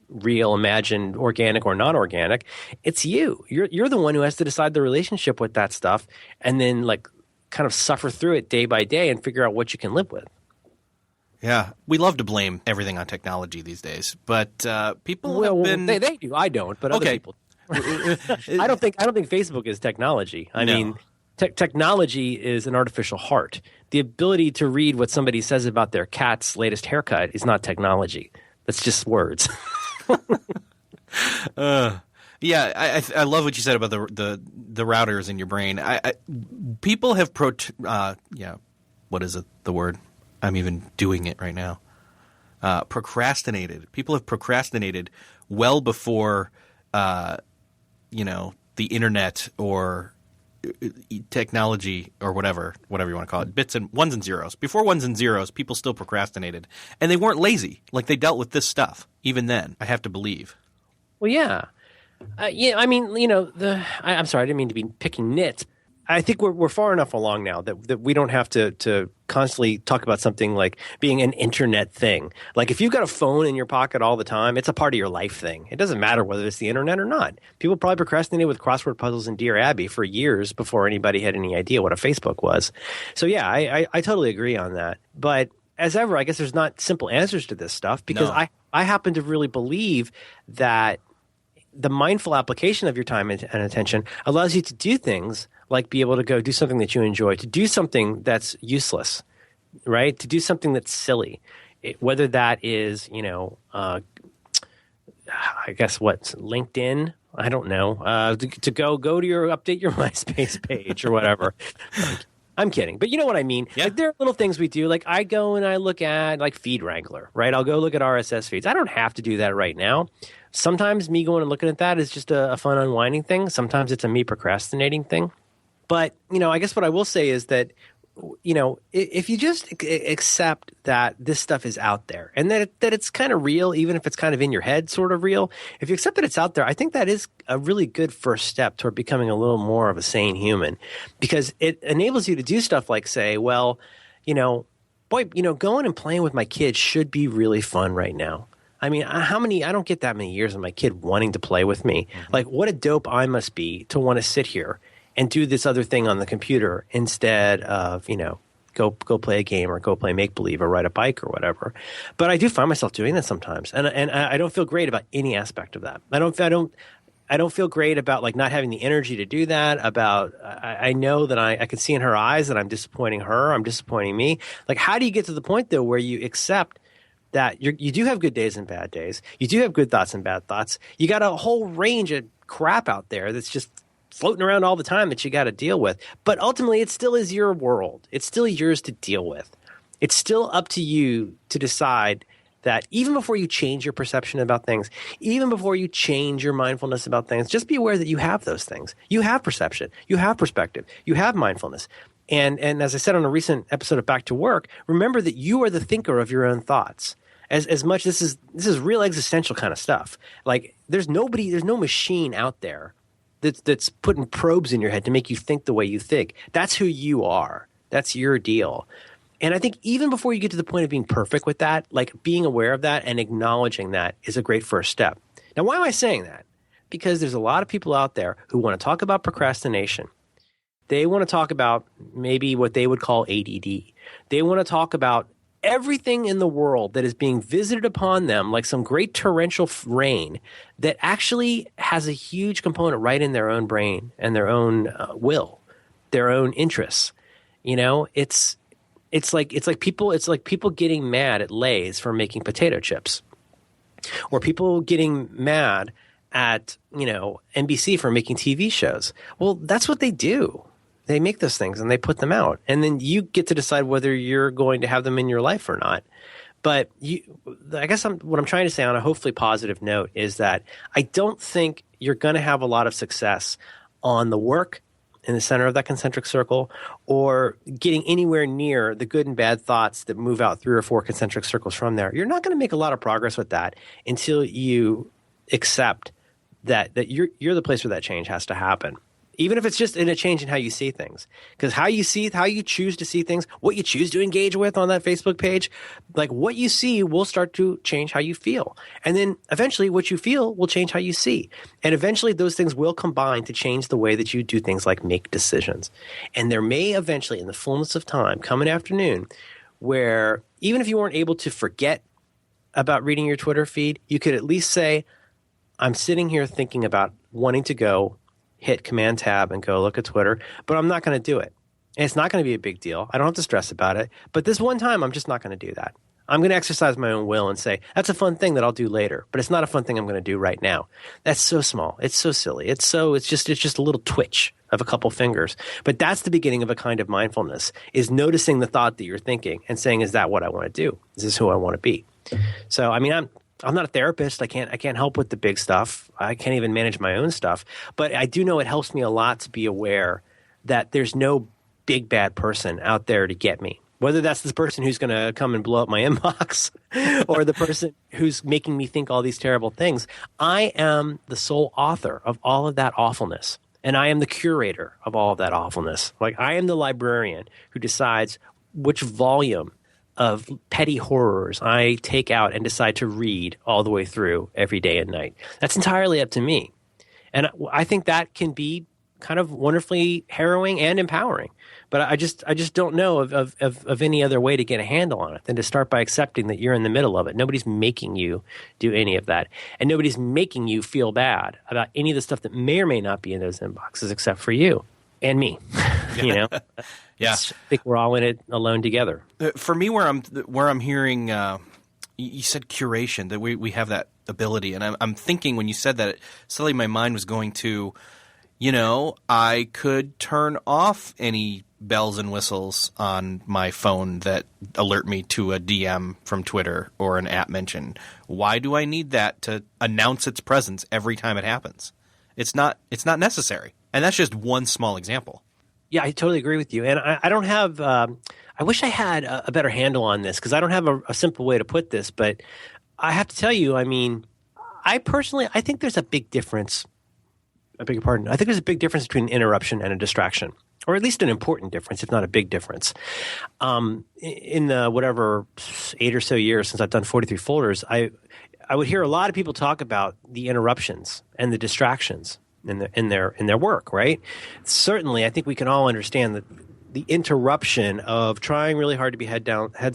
real, imagined, organic or non-organic. It's you. You're the one who has to decide the relationship with that stuff and then like kind of suffer through it day by day and figure out what you can live with. Yeah, we love to blame everything on technology these days, but people have been. They do. I don't, but other people. I don't think Facebook is technology. I mean, technology is an artificial heart. The ability to read what somebody says about their cat's latest haircut is not technology. That's just words. Yeah, I love what you said about the routers in your brain. People have what is it? The word. I'm even doing it right now. Procrastinated. People have procrastinated well before, the internet or technology or whatever you want to call it. Bits and ones and zeros. Before ones and zeros, people still procrastinated, and they weren't lazy. Like they dealt with this stuff even then. I have to believe. Well, yeah. I mean, I'm sorry, I didn't mean to be picking nits. I think we're far enough along now that we don't have to constantly talk about something like being an internet thing. Like if you've got a phone in your pocket all the time, it's a part of your life thing. It doesn't matter whether it's the internet or not. People probably procrastinated with crossword puzzles in Dear Abby for years before anybody had any idea what a Facebook was. So yeah, I totally agree on that. But as ever, I guess there's not simple answers to this stuff because I happen to really believe that the mindful application of your time and attention allows you to do things like be able to go do something that you enjoy, to do something that's useless, right? To do something that's silly, whether that is, I guess what's LinkedIn. I don't know. To go to update your MySpace page or whatever. I'm kidding, but you know what I mean. Yeah. Like there are little things we do. Like I go and I look at like Feed Wrangler, right? I'll go look at RSS feeds. I don't have to do that right now. Sometimes me going and looking at that is just a fun unwinding thing. Sometimes it's a me procrastinating thing. But, I guess what I will say is that if you just accept that this stuff is out there and that it's kind of real, even if it's kind of in your head, sort of real, if you accept that it's out there, I think that is a really good first step toward becoming a little more of a sane human, because it enables you to do stuff like say, well, going and playing with my kids should be really fun right now. I mean, I don't get that many years of my kid wanting to play with me. Mm-hmm. Like, what a dope I must be to want to sit here and do this other thing on the computer instead of, go play a game or go play make-believe or ride a bike or whatever. But I do find myself doing that sometimes. And I don't feel great about any aspect of that. I don't feel great about like not having the energy to do that. I know that I can see in her eyes that I'm disappointing her. I'm disappointing me. Like, how do you get to the point though where you accept that you do have good days and bad days. You do have good thoughts and bad thoughts. You got a whole range of crap out there that's just floating around all the time that you got to deal with. But ultimately, it still is your world. It's still yours to deal with. It's still up to you to decide that even before you change your perception about things, even before you change your mindfulness about things, just be aware that you have those things. You have perception. You have perspective. You have mindfulness. And as I said on a recent episode of Back to Work, remember that you are the thinker of your own thoughts. As much this is real existential kind of stuff. Like there's no machine out there that's putting probes in your head to make you think the way you think. That's who you are. That's your deal. And I think even before you get to the point of being perfect with that, like being aware of that and acknowledging that is a great first step. Now, why am I saying that? Because there's a lot of people out there who want to talk about procrastination. They want to talk about maybe what they would call ADD. They want to talk about everything in the world that is being visited upon them like some great torrential rain that actually has a huge component right in their own brain and their own will, their own interests. It's like people getting mad at Lay's for making potato chips, or people getting mad at NBC for making TV shows. Well, that's what they do. They make those things and they put them out. And then you get to decide whether you're going to have them in your life or not. But I guess what I'm trying to say on a hopefully positive note is that I don't think you're going to have a lot of success on the work in the center of that concentric circle or getting anywhere near the good and bad thoughts that move out 3 or 4 concentric circles from there. You're not going to make a lot of progress with that until you accept that you're the place where that change has to happen. Even if it's just in a change in how you see things. Because how you choose to see things, what you choose to engage with on that Facebook page, like what you see will start to change how you feel. And then eventually what you feel will change how you see. And eventually those things will combine to change the way that you do things like make decisions. And there may eventually, in the fullness of time, come an afternoon where even if you weren't able to forget about reading your Twitter feed, you could at least say, I'm sitting here thinking about wanting to go hit Command Tab and go look at Twitter, but I'm not going to do it. And it's not going to be a big deal. I don't have to stress about it. But this one time, I'm just not going to do that. I'm going to exercise my own will and say, that's a fun thing that I'll do later, but it's not a fun thing I'm going to do right now. That's so small. It's so silly. It's just a little twitch of a couple fingers. But that's the beginning of a kind of mindfulness, is noticing the thought that you're thinking and saying, is that what I want to do? Is this who I want to be? So, I mean, I'm not a therapist. I can't help with the big stuff. I can't even manage my own stuff. But I do know it helps me a lot to be aware that there's no big bad person out there to get me. Whether that's this person who's going to come and blow up my inbox or the person who's making me think all these terrible things. I am the sole author of all of that awfulness. And I am the curator of all of that awfulness. Like, I am the librarian who decides which volume of petty horrors I take out and decide to read all the way through every day and night. That's entirely up to me. And I think that can be kind of wonderfully harrowing and empowering. But I just don't know of any other way to get a handle on it than to start by accepting that you're in the middle of it. Nobody's making you do any of that. And nobody's making you feel bad about any of the stuff that may or may not be in those inboxes except for you and me. Yeah. I think we're all in it alone together. For me, where I'm hearing, you said curation, that we have that ability, and I'm thinking when you said that, suddenly my mind was going to, I could turn off any bells and whistles on my phone that alert me to a DM from Twitter or an app mention. Why do I need that to announce its presence every time it happens? It's not necessary, and that's just one small example. Yeah, I totally agree with you. And I don't have I wish I had a better handle on this because I don't have a simple way to put this. But I have to tell you, I mean, I think there's a big difference. I beg your pardon. I think there's a big difference between an interruption and a distraction, or at least an important difference, if not a big difference. In the whatever 8 or so years since I've done 43 folders, I would hear a lot of people talk about the interruptions and the distractions in their work, right? Certainly, I think we can all understand that the interruption of trying really hard to be heads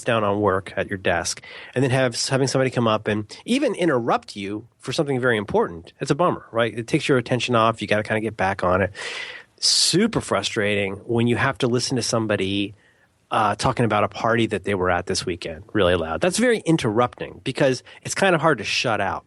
down on work at your desk, and then having somebody come up and even interrupt you for something very important. It's a bummer, right? It takes your attention off. You got to kind of get back on it. Super frustrating when you have to listen to somebody talking about a party that they were at this weekend really loud. That's very interrupting because it's kind of hard to shut out.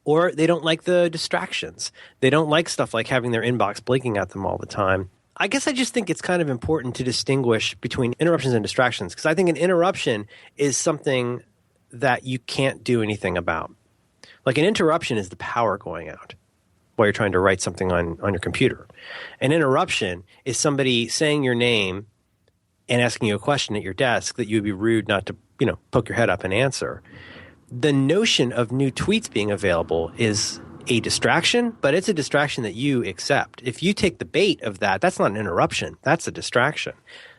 Or they don't like the distractions. They don't like stuff like having their inbox blinking at them all the time. I guess I just think it's kind of important to distinguish between interruptions and distractions because I think an interruption is something that you can't do anything about. Like an interruption is the power going out while you're trying to write something on your computer. An interruption is somebody saying your name and asking you a question at your desk that you would be rude not to, poke your head up and answer. The notion of new tweets being available is a distraction, but it's a distraction that you accept. If you take the bait of that, that's not an interruption. That's a distraction.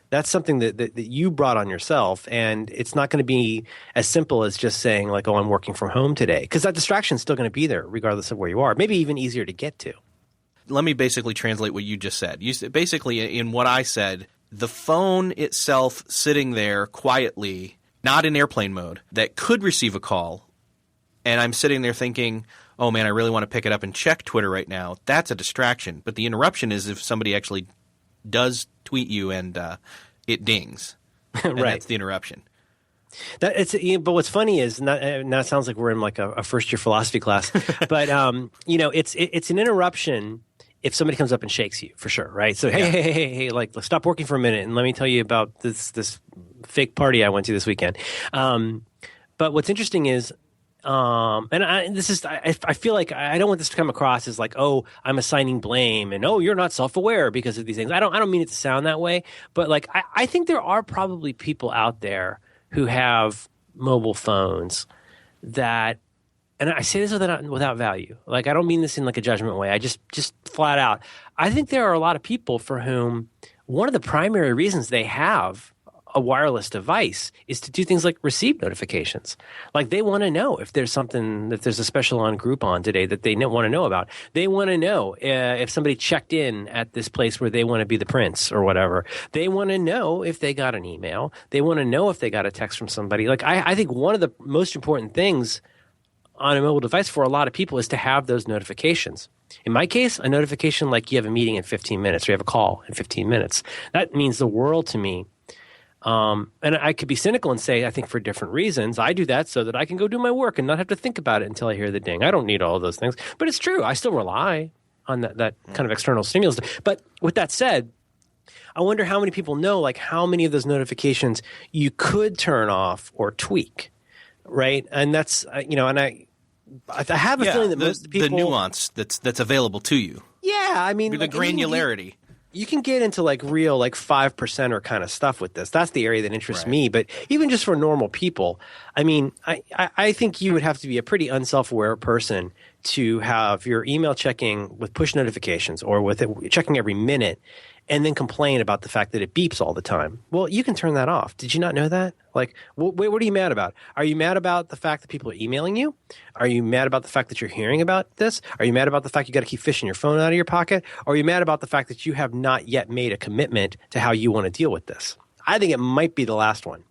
That's something that you brought on yourself, and it's not going to be as simple as just saying like, oh, I'm working from home today, because that distraction is still going to be there regardless of where you are. Maybe even easier to get to. Let me basically translate what you just said. Basically, in what I said, the phone itself sitting there quietly, not in airplane mode, that could receive a call, and I'm sitting there thinking, oh man, I really want to pick it up and check Twitter right now. That's a distraction. But the interruption is if somebody actually does tweet you and it dings. And right. That's the interruption. But what's funny is now it sounds like we're in like a first year philosophy class, but it's an interruption if somebody comes up and shakes you, for sure, right? So hey, like let's stop working for a minute and let me tell you about this fake party I went to this weekend. But what's interesting is, I feel like I don't want this to come across as like, oh, I'm assigning blame and oh, you're not self-aware because of these things. I don't mean it to sound that way, but like I think there are probably people out there who have mobile phones that, and I say this without value. Like I don't mean this in like a judgment way. I just flat out. I think there are a lot of people for whom one of the primary reasons they have a wireless device is to do things like receive notifications. Like they want to know if there's a special on Groupon today that they want to know about. They want to know if somebody checked in at this place where they want to be the prince or whatever. They want to know if they got an email. They want to know if they got a text from somebody. Like I think one of the most important things on a mobile device for a lot of people is to have those notifications. In my case, a notification like you have a meeting in 15 minutes or you have a call in 15 minutes. That means the world to me. And I could be cynical and say, I think for different reasons, I do that so that I can go do my work and not have to think about it until I hear the ding. I don't need all of those things, but it's true. I still rely on that kind of external stimulus. But with that said, I wonder how many people know, like how many of those notifications you could turn off or tweak, right? And that's, and I have a feeling that most people, the nuance that's available to you. Yeah, I mean, the granularity. You can get into like real like 5%er kind of stuff with this. That's the area that interests me. But even just for normal people, I mean, I think you would have to be a pretty unself-aware person to have your email checking with push notifications or with it checking every minute and then complain about the fact that it beeps all the time. Well, you can turn that off. Did you not know that? Like, what are you mad about? Are you mad about the fact that people are emailing you? Are you mad about the fact that you're hearing about this? Are you mad about the fact you got to keep fishing your phone out of your pocket? Or are you mad about the fact that you have not yet made a commitment to how you want to deal with this? I think it might be the last one.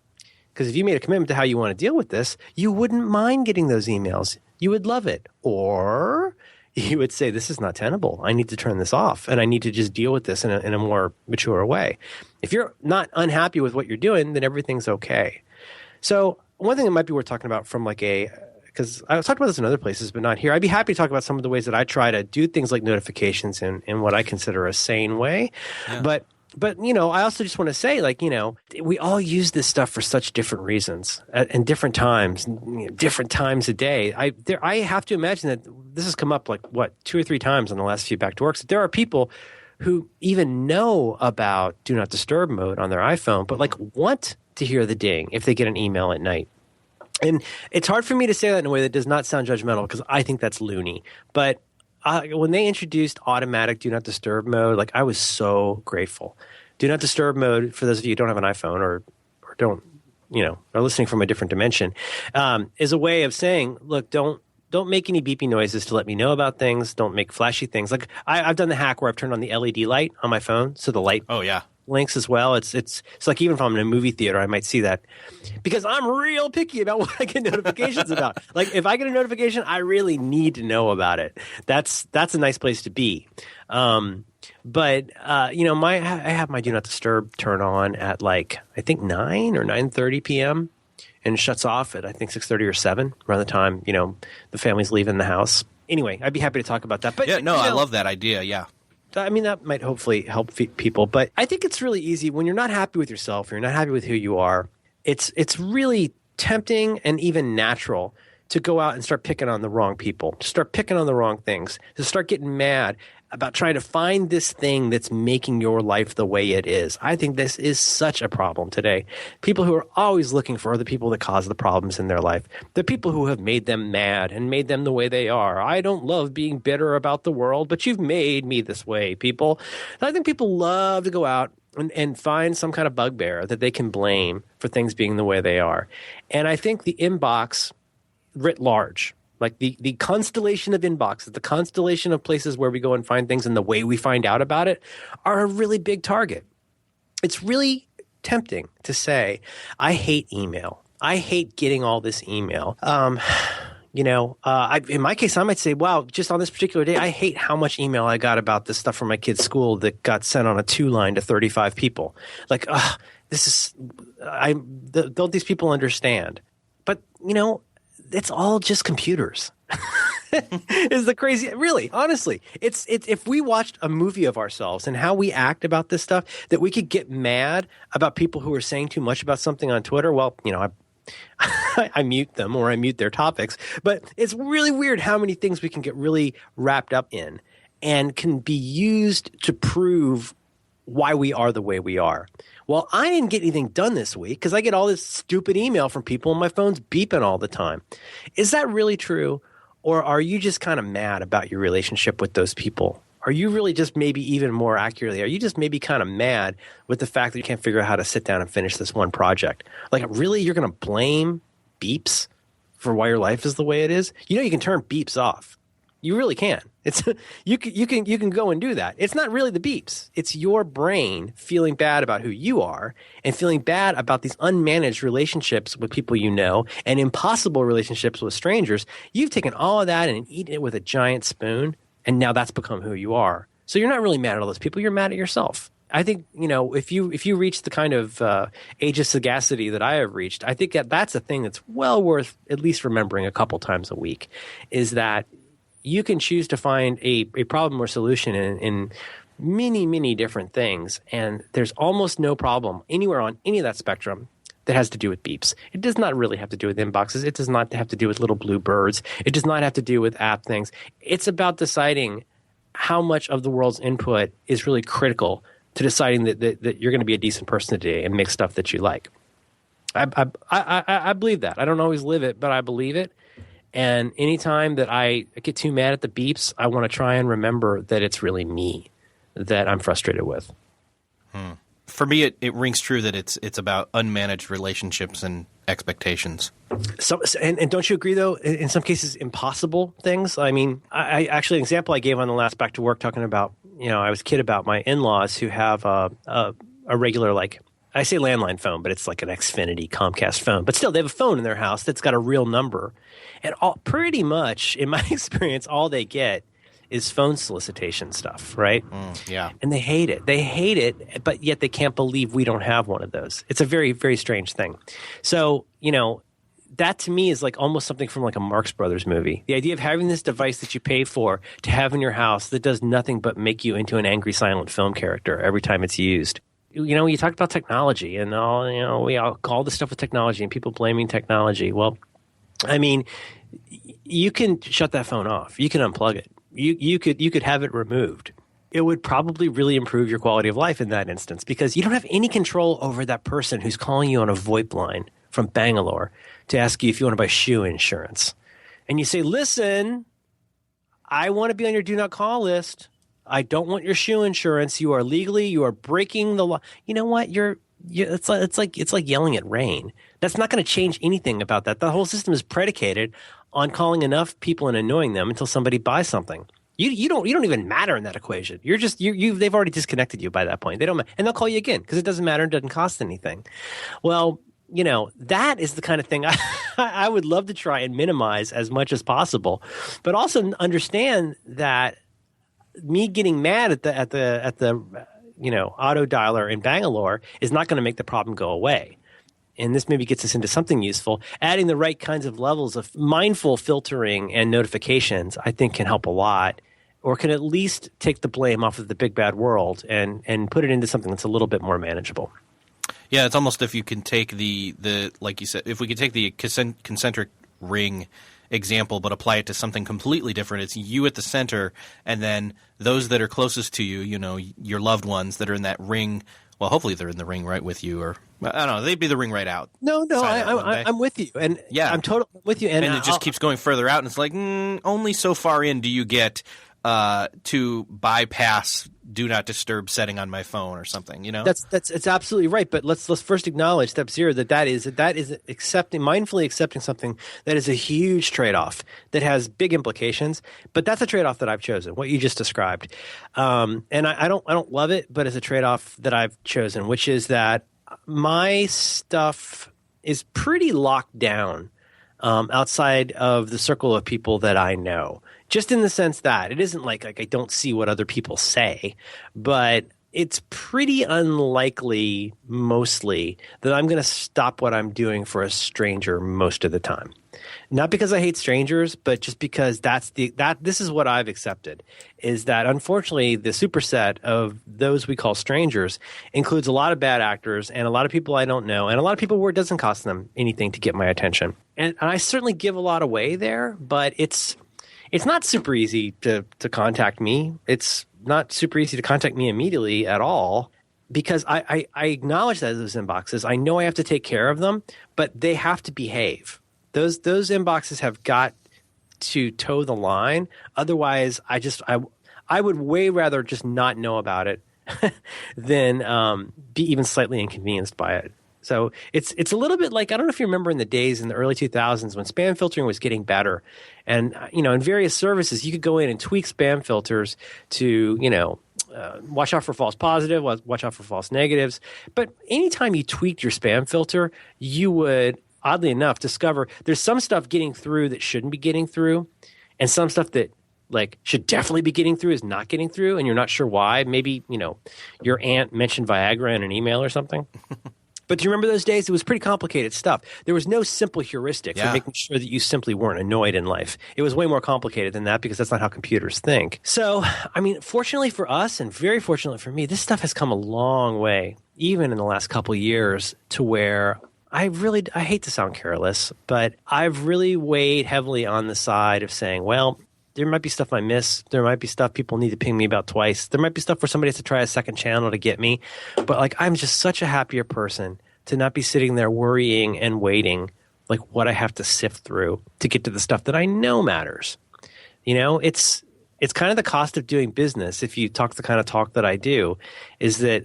Because if you made a commitment to how you want to deal with this, you wouldn't mind getting those emails. You would love it. Or you would say, this is not tenable. I need to turn this off, and I need to just deal with this in a more mature way. If you're not unhappy with what you're doing, then everything's okay. So one thing that might be worth talking about from like because I was talking about this in other places, but not here. I'd be happy to talk about some of the ways that I try to do things like notifications in what I consider a sane way. Yeah. But I also just want to say, like, we all use this stuff for such different reasons and different times a day. I have to imagine that this has come up like 2 or 3 times in the last few back to works. There are people who even know about Do Not Disturb mode on their iPhone, but like want to hear the ding if they get an email at night. And it's hard for me to say that in a way that does not sound judgmental because I think that's loony. But when they introduced automatic Do Not Disturb mode, like I was so grateful. Do Not Disturb mode, for those of you who don't have an iPhone or don't, are listening from a different dimension, is a way of saying, look, don't make any beeping noises to let me know about things. Don't make flashy things. Like I've done the hack where I've turned on the LED light on my phone, so the light blinks as well. It's like even if I'm in a movie theater, I might see that because I'm real picky about what I get notifications about. Like if I get a notification, I really need to know about it. That's a nice place to be. But I have my Do Not Disturb turn on at like I think 9 or 9:30 p.m. and it shuts off at I think 6:30 or 7 around the time the family's leaving the house. Anyway, I'd be happy to talk about that. But I love that idea. Yeah. I mean, that might hopefully help people, but I think it's really easy when you're not happy with yourself, or you're not happy with who you are. It's really tempting and even natural to go out and start picking on the wrong people, to start picking on the wrong things, to start getting mad about trying to find this thing that's making your life the way it is. I think this is such a problem today. People who are always looking for the people that cause the problems in their life, the people who have made them mad and made them the way they are. I don't love being bitter about the world, but you've made me this way, people. I think people love to go out and find some kind of bugbear that they can blame for things being the way they are. And I think the inbox writ large, like the constellation of inboxes, the constellation of places where we go and find things and the way we find out about it are a really big target. It's really tempting to say, I hate email. I hate getting all this email. In my case, I might say, wow, just on this particular day, I hate how much email I got about this stuff from my kid's school that got sent on a 2-line to 35 people. Like, don't these people understand? But, it's all just computers. Is the crazy, really, honestly, it's if we watched a movie of ourselves and how we act about this stuff, that we could get mad about people who are saying too much about something on Twitter. Well, I mute them or I mute their topics, but it's really weird how many things we can get really wrapped up in and can be used to prove why we are the way we are. Well, I didn't get anything done this week because I get all this stupid email from people and my phone's beeping all the time. Is that really true? Or are you just kind of mad about your relationship with those people? Are you really just maybe even more accurately, are you just maybe kind of mad with the fact that you can't figure out how to sit down and finish this one project? Like, really, you're going to blame beeps for why your life is the way it is? You can turn beeps off. You really can. It's you can go and do that. It's not really the beeps. It's your brain feeling bad about who you are and feeling bad about these unmanaged relationships with people and impossible relationships with strangers. You've taken all of that and eaten it with a giant spoon, and now that's become who you are. So you're not really mad at all those people. You're mad at yourself. I think, if you reach the kind of age of sagacity that I have reached, I think that's a thing that's well worth at least remembering a couple times a week, is that you can choose to find a problem or solution in many, many different things. And there's almost no problem anywhere on any of that spectrum that has to do with beeps. It does not really have to do with inboxes. It does not have to do with little blue birds. It does not have to do with app things. It's about deciding how much of the world's input is really critical to deciding that you're going to be a decent person today and make stuff that you like. I believe that. I don't always live it, but I believe it. And anytime that I get too mad at the beeps, I want to try and remember that it's really me that I'm frustrated with. For me, it rings true that it's about unmanaged relationships and expectations. So, and don't you agree, though, in some cases, impossible things? I mean, I actually, an example I gave on the last Back to Work talking about, I was a kid about my in-laws who have a regular, like, I say landline phone, but it's like an Xfinity Comcast phone. But still, they have a phone in their house that's got a real number. And pretty much, in my experience, all they get is phone solicitation stuff, right? Yeah. And they hate it. They hate it, but yet they can't believe we don't have one of those. It's a very, very strange thing. So, that to me is like almost something from like a Marx Brothers movie. The idea of having this device that you pay for to have in your house that does nothing but make you into an angry silent film character every time it's used. You talk about technology and all, we all call this stuff with technology and people blaming technology. Well, I mean, you can shut that phone off. You can unplug it. You could have it removed. it would probably really improve your quality of life in that instance, because you don't have any control over that person who's calling you on a VoIP line from Bangalore to ask you if you want to buy shoe insurance. And you say, listen, I want to be on your do not call list. I don't want your shoe insurance. You are breaking the law. You know what? It's like yelling at rain. That's not going to change anything about that. The whole system is predicated on calling enough people and annoying them until somebody buys something. You don't even matter in that equation. You're just they've already disconnected you by that point. They don't, and they'll call you again because it doesn't matter. It doesn't cost anything. Well, that is the kind of thing I would love to try and minimize as much as possible, but also understand that me getting mad at the auto dialer in Bangalore is not going to make the problem go away. And this maybe gets us into something useful. Adding the right kinds of levels of mindful filtering and notifications, I think, can help a lot, or can at least take the blame off of the big bad world and put it into something that's a little bit more manageable. Yeah, it's almost if you can take the like you said, if we could take the concentric ring example but apply it to something completely different. It's you at the center, and then those that are closest to you, your loved ones that are in that ring. Well, hopefully they're in the ring right with you, or I don't know, they'd be the ring right out. No, I'm with you, and yeah, I'm totally with you, and it just keeps going further out, and it's like only so far in do you get to bypass do not disturb setting on my phone or something, It's absolutely right. But let's first acknowledge step zero that is mindfully accepting something that is a huge trade-off that has big implications. But that's a trade-off that I've chosen, what you just described. And I don't love it, but it's a trade-off that I've chosen, which is that my stuff is pretty locked down outside of the circle of people that I know. Just in the sense that it isn't like I don't see what other people say, but it's pretty unlikely mostly that I'm going to stop what I'm doing for a stranger most of the time. Not because I hate strangers, but just because this is what I've accepted, is that unfortunately the superset of those we call strangers includes a lot of bad actors and a lot of people I don't know and a lot of people where it doesn't cost them anything to get my attention. And I certainly give a lot away there, but it's not super easy to contact me. It's not super easy to contact me immediately at all, because I acknowledge that those inboxes, I know I have to take care of them, but they have to behave. Those inboxes have got to toe the line. Otherwise, I would way rather just not know about it than be even slightly inconvenienced by it. So it's a little bit like, I don't know if you remember in the days in the early 2000s when spam filtering was getting better, and in various services you could go in and tweak spam filters to watch out for false positive, watch out for false negatives. But anytime you tweaked your spam filter, you would, oddly enough, discover there's some stuff getting through that shouldn't be getting through, and some stuff that should definitely be getting through is not getting through, and you're not sure why. Maybe your aunt mentioned Viagra in an email or something. But do you remember those days? It was pretty complicated stuff. There was no simple heuristic for making sure that you simply weren't annoyed in life. It was way more complicated than that, because that's not how computers think. So, fortunately for us and very fortunately for me, this stuff has come a long way, even in the last couple of years, to where I hate to sound careless, but I've really weighed heavily on the side of saying, well, there might be stuff I miss. There might be stuff people need to ping me about twice. There might be stuff where somebody has to try a second channel to get me. But I'm just such a happier person to not be sitting there worrying and waiting, what I have to sift through to get to the stuff that I know matters. It's kind of the cost of doing business. If you talk the kind of talk that I do, is that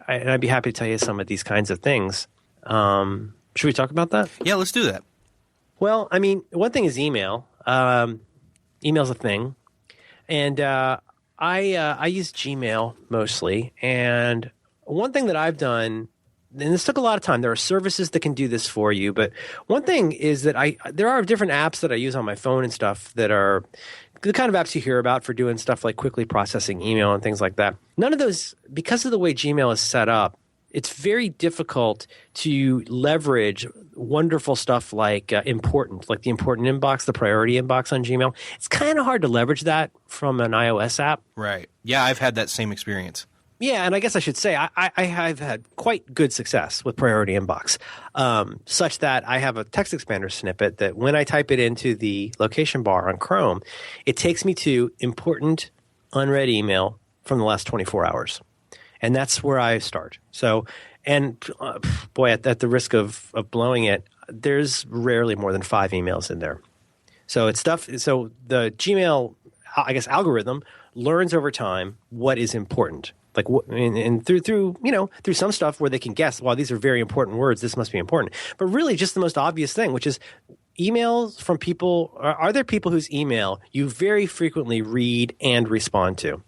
and I'd be happy to tell you some of these kinds of things. Should we talk about that? Yeah, let's do that. Well, one thing is email. Email's a thing, and I use Gmail mostly. And one thing that I've done, and this took a lot of time. There are services that can do this for you, but one thing is that there are different apps that I use on my phone and stuff that are the kind of apps you hear about for doing stuff like quickly processing email and things like that. None of those, because of the way Gmail is set up, it's very difficult to leverage wonderful stuff like the important inbox, the priority inbox on Gmail. It's kind of hard to leverage that from an iOS app. Right. Yeah, I've had that same experience. Yeah, and I guess I should say I have had quite good success with priority inbox, such that I have a text expander snippet that when I type it into the location bar on Chrome, it takes me to important unread email from the last 24 hours. And that's where I start. So, and boy, at the risk of blowing it, there's rarely more than 5 emails in there. So it's stuff. So the Gmail, I guess, algorithm learns over time what is important. Like, and through some stuff where they can guess, wow, these are very important words. This must be important. But really, just the most obvious thing, which is emails from people. Are there people whose email you very frequently read and respond to?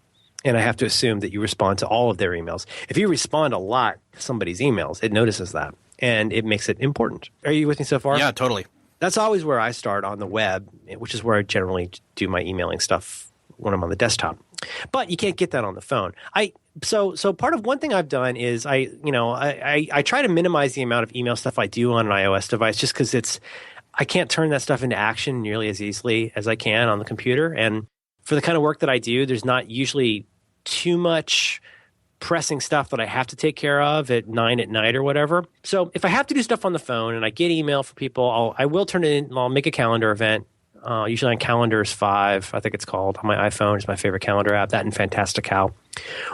And I have to assume that you respond to all of their emails. If you respond a lot to somebody's emails, it notices that, and it makes it important. Are you with me so far? Yeah, totally. That's always where I start on the web, which is where I generally do my emailing stuff when I'm on the desktop. But you can't get that on the phone. So part of one thing I've done is I try to minimize the amount of email stuff I do on an iOS device, just because I can't turn that stuff into action nearly as easily as I can on the computer. And for the kind of work that I do, there's not usually too much pressing stuff that I have to take care of at 9 at night or whatever. So if I have to do stuff on the phone and I get email from people, I will turn it in. I'll make a calendar event. Usually on Calendars 5, I think it's called, on my iPhone. It's my favorite calendar app, that and Fantastical.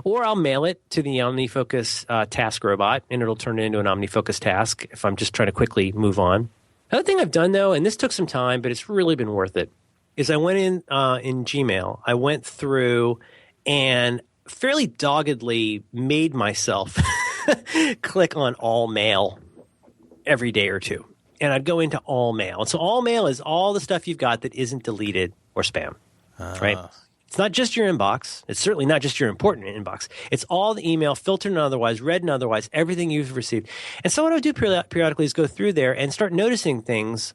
Or I'll mail it to the OmniFocus task robot, and it'll turn it into an OmniFocus task if I'm just trying to quickly move on. Another thing I've done, though, and this took some time, but it's really been worth it, is I went in Gmail. I went through and fairly doggedly made myself click on all mail every day or two. And I'd go into all mail. And so all mail is all the stuff you've got that isn't deleted or spam, right? It's not just your inbox. It's certainly not just your important inbox. It's all the email, filtered and otherwise, read and otherwise, everything you've received. And so what I would do periodically is go through there and start noticing things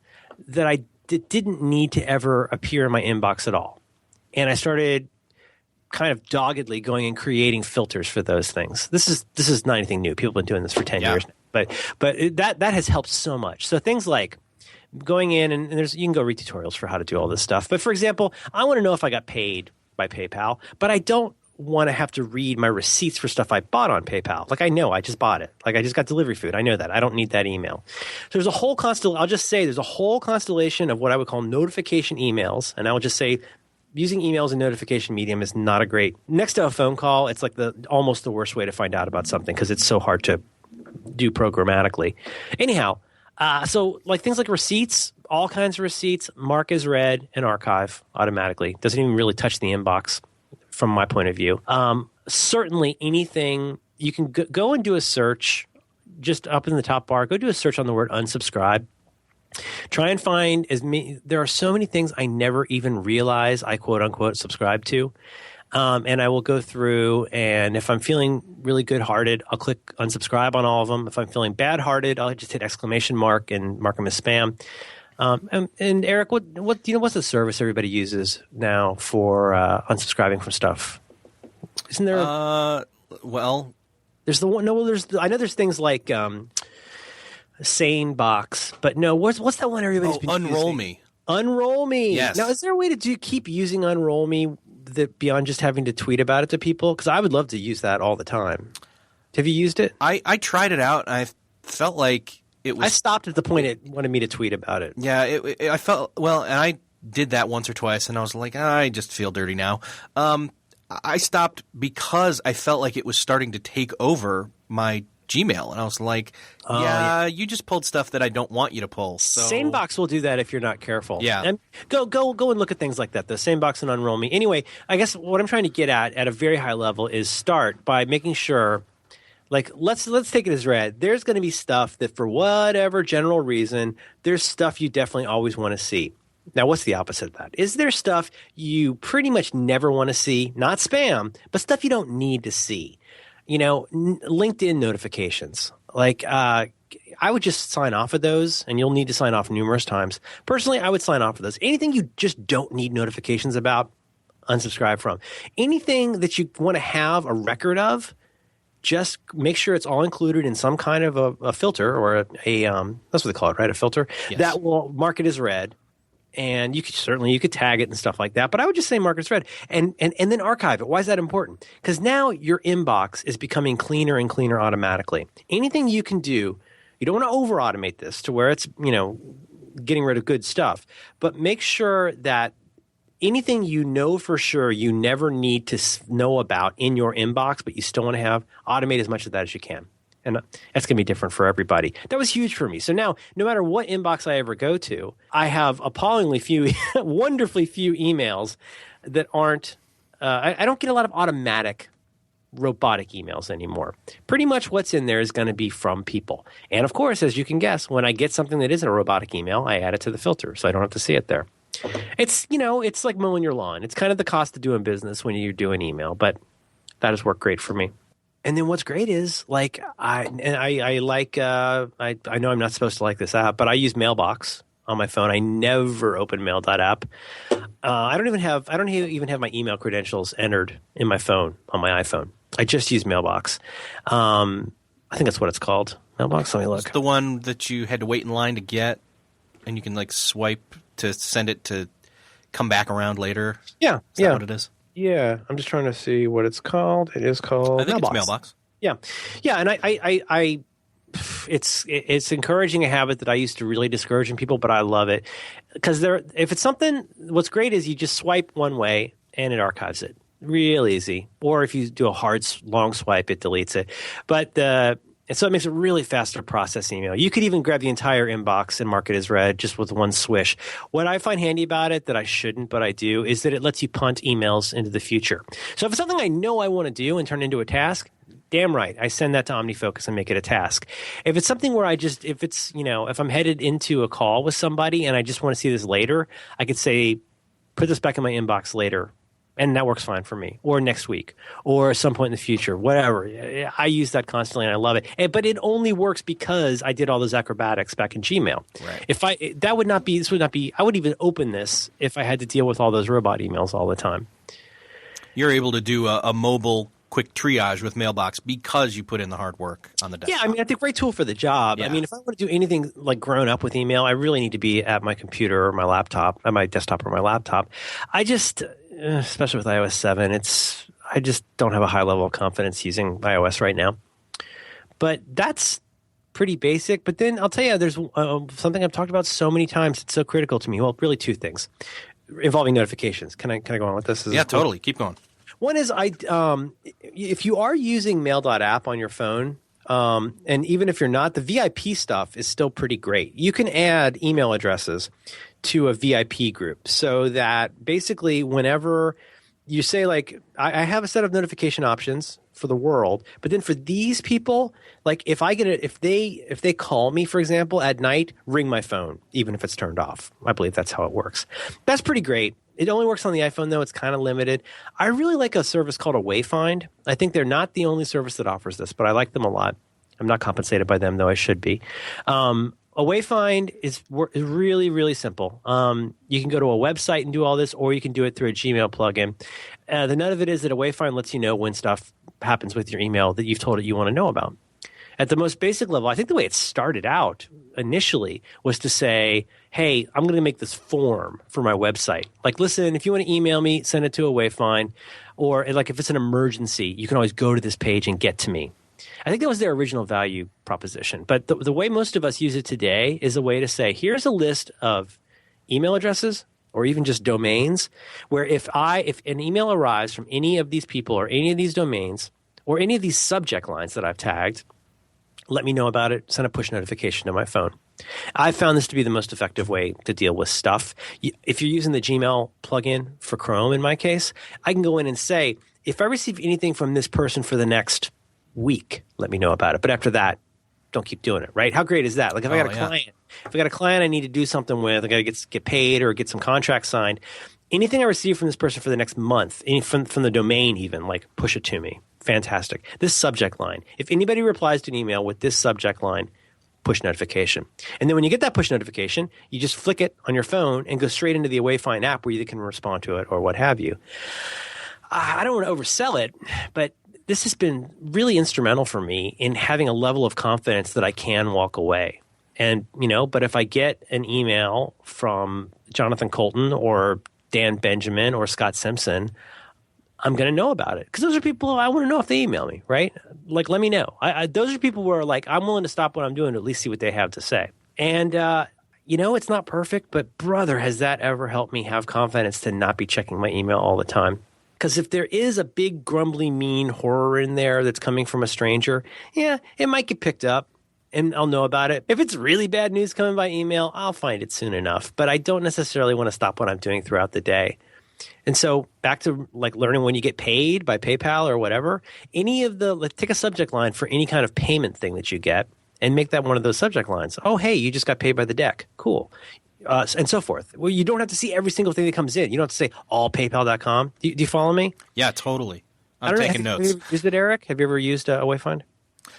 that I didn't need to ever appear in my inbox at all. And I started kind of doggedly going and creating filters for those things. This is not anything new. People have been doing this for 10 years now. But that has helped so much. So things like going in and you can go read tutorials for how to do all this stuff. But for example, I want to know if I got paid by PayPal, but I don't want to have to read my receipts for stuff I bought on PayPal. Like I know I just bought it. Like I just got delivery food. I know that. I don't need that email. So there's a whole I'll just say there's a whole constellation of what I would call notification emails. And I will just say using emails and notification medium is not a great. Next to a phone call, it's like almost the worst way to find out about something because it's so hard to do programmatically. Anyhow, so like things like receipts, all kinds of receipts, mark as read and archive automatically. Doesn't even really touch the inbox from my point of view. Certainly anything, you can go and do a search just up in the top bar. Go do a search on the word unsubscribe. Try and find there are so many things I never even realize I quote unquote subscribe to. And I will go through, and if I'm feeling really good-hearted, I'll click unsubscribe on all of them. If I'm feeling bad-hearted, I'll just hit exclamation mark and mark them as spam. And Eric, what's the service everybody uses now for unsubscribing from stuff? Isn't there? Well, there's the one. No, well, I know there's things like Sane Box, but no, what's that one everybody's been Unroll using? Me. Unroll Me. Yes. Now, is there a way to keep using Unroll Me beyond just having to tweet about it to people? Because I would love to use that all the time. Have you used it? I tried it out, and I felt like it was. I stopped at the point it wanted me to tweet about it. Yeah, I felt well, and I did that once or twice, and I was like, I just feel dirty now. I stopped because I felt like it was starting to take over my Gmail, and I was like, you just pulled stuff that I don't want you to pull. So. Sanebox will do that if you're not careful. Yeah. And go and look at things like that, the Sanebox and Unroll Me. Anyway, I guess what I'm trying to get at a very high level is start by making sure, like, let's take it as read. There's going to be stuff that for whatever general reason, there's stuff you definitely always want to see. Now, what's the opposite of that? Is there stuff you pretty much never want to see? Not spam, but stuff you don't need to see. LinkedIn notifications. Like, I would just sign off of those, and you'll need to sign off numerous times. Personally, I would sign off of those. Anything you just don't need notifications about, unsubscribe from. Anything that you want to have a record of, just make sure it's all included in some kind of a filter or a that's what they call it, right? A filter. Yes. That will mark it as read. And you could tag it and stuff like that. But I would just say mark as read and then archive it. Why is that important? Because now your inbox is becoming cleaner and cleaner automatically. Anything you can do, you don't want to over automate this to where it's, getting rid of good stuff. But make sure that anything you know for sure you never need to know about in your inbox, but you still want to have, automate as much of that as you can. And that's going to be different for everybody. That was huge for me. So now, no matter what inbox I ever go to, I have appallingly few, wonderfully few emails that aren't, I don't get a lot of automatic robotic emails anymore. Pretty much what's in there is going to be from people. And of course, as you can guess, when I get something that isn't a robotic email, I add it to the filter so I don't have to see it there. It's, it's like mowing your lawn. It's kind of the cost of doing business when you do an email, but that has worked great for me. And then what's great is I know I'm not supposed to like this app, but I use Mailbox on my phone. I never open Mail.app. I don't even have my email credentials entered in my phone on my iPhone. I just use Mailbox. I think that's what it's called. Mailbox. Let me look. It's the one that you had to wait in line to get, and you can swipe to send it to come back around later. Yeah, is that what it is? Yeah, I'm just trying to see what it's called. It is called I think Mailbox. It's Mailbox. Yeah, and I it's encouraging a habit that I used to really discourage in people, but I love it because if it's something, what's great is you just swipe one way and it archives it, real easy. Or if you do a hard long swipe, it deletes it. But and so it makes it really fast to process email. You could even grab the entire inbox and mark it as read just with one swish. What I find handy about it that I shouldn't, but I do, is that it lets you punt emails into the future. So if it's something I know I want to do and turn into a task, damn right, I send that to OmniFocus and make it a task. If it's something where if I'm headed into a call with somebody and I just want to see this later, I could say, put this back in my inbox later. And that works fine for me, or next week, or at some point in the future, whatever. I use that constantly, and I love it. But it only works because I did all those acrobatics back in Gmail. Right. I would even open this if I had to deal with all those robot emails all the time. You're able to do a mobile quick triage with Mailbox because you put in the hard work on the desktop. Yeah, I mean, it's a great tool for the job. Yeah. I mean, if I want to do anything grown up with email, I really need to be at my computer or my laptop, at my desktop or my laptop. I just, especially with iOS 7, I just don't have a high level of confidence using iOS right now. But that's pretty basic. But then I'll tell you, there's something I've talked about so many times. It's so critical to me. Well, really two things involving notifications. Can I go on with this? Yeah, totally. Keep going. One is if you are using Mail.app on your phone, and even if you're not, the VIP stuff is still pretty great. You can add email addresses to a VIP group so that basically whenever you say I have a set of notification options for the world, but then for these people, if they call me, for example, at night, ring my phone, even if it's turned off. I believe that's how it works. That's pretty great. It only works on the iPhone, though. It's kind of limited. I really like a service called a Wayfind. I think they're not the only service that offers this, but I like them a lot. I'm not compensated by them, though I should be. A Wayfind is really, really simple. You can go to a website and do all this, or you can do it through a Gmail plugin. The nut of it is that a Wayfind lets you know when stuff happens with your email that you've told it you want to know about. At the most basic level, I think the way it started out initially was to say, hey, I'm going to make this form for my website. Listen, if you want to email me, send it to a Wayfind. Or if it's an emergency, you can always go to this page and get to me. I think that was their original value proposition. But the way most of us use it today is a way to say, here's a list of email addresses or even just domains where if an email arrives from any of these people or any of these domains or any of these subject lines that I've tagged, let me know about it, send a push notification to my phone. I found this to be the most effective way to deal with stuff. If you're using the Gmail plugin for Chrome, in my case, I can go in and say, if I receive anything from this person for the next week, let me know about it. But after that, don't keep doing it, right? How great is that? If I got a client I need to do something with, I got to get paid or get some contracts signed, anything I receive from this person for the next month, from the domain even, push it to me. Fantastic. This subject line. If anybody replies to an email with this subject line, push notification. And then when you get that push notification, you just flick it on your phone and go straight into the Wayfind app where you can respond to it or what have you. I don't want to oversell it, but this has been really instrumental for me in having a level of confidence that I can walk away. And, but if I get an email from Jonathan Colton or Dan Benjamin or Scott Simpson, I'm going to know about it because those are people I want to know if they email me, right? Let me know. Those are people where I'm willing to stop what I'm doing to at least see what they have to say. And, it's not perfect, but brother, has that ever helped me have confidence to not be checking my email all the time. Because if there is a big, grumbly, mean horror in there that's coming from a stranger, yeah, it might get picked up and I'll know about it. If it's really bad news coming by email, I'll find it soon enough. But I don't necessarily want to stop what I'm doing throughout the day. And so back to like learning when you get paid by PayPal or whatever, let's take a subject line for any kind of payment thing that you get and make that one of those subject lines. Oh, hey, you just got paid by the deck. Cool. And so forth. Well, you don't have to see every single thing that comes in. You don't have to say allpaypal.com. Do you follow me? Yeah, totally. I'm taking notes. Have you used it, Eric? Have you ever used a Wayfind?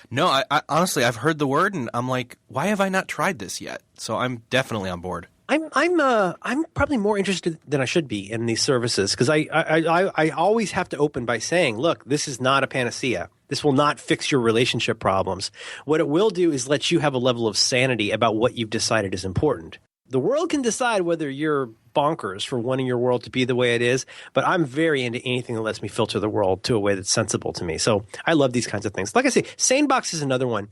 No, I honestly, I've heard the word and I'm like, why have I not tried this yet? So I'm definitely on board. I'm probably more interested than I should be in these services because I always have to open by saying, look, this is not a panacea. This will not fix your relationship problems. What it will do is let you have a level of sanity about what you've decided is important. The world can decide whether you're bonkers for wanting your world to be the way it is, but I'm very into anything that lets me filter the world to a way that's sensible to me. So I love these kinds of things. Like I say, SaneBox is another one.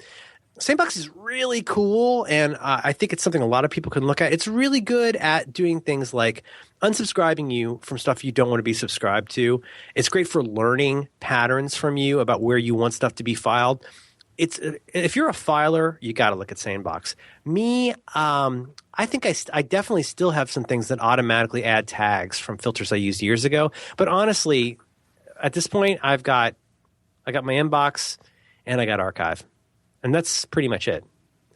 SaneBox is really cool, and I think it's something a lot of people can look at. It's really good at doing things like unsubscribing you from stuff you don't want to be subscribed to. It's great for learning patterns from you about where you want stuff to be filed. If you're a filer, you got to look at SaneBox. Me, I think I definitely still have some things that automatically add tags from filters I used years ago. But honestly, at this point, I got my inbox and I got archive. And that's pretty much it.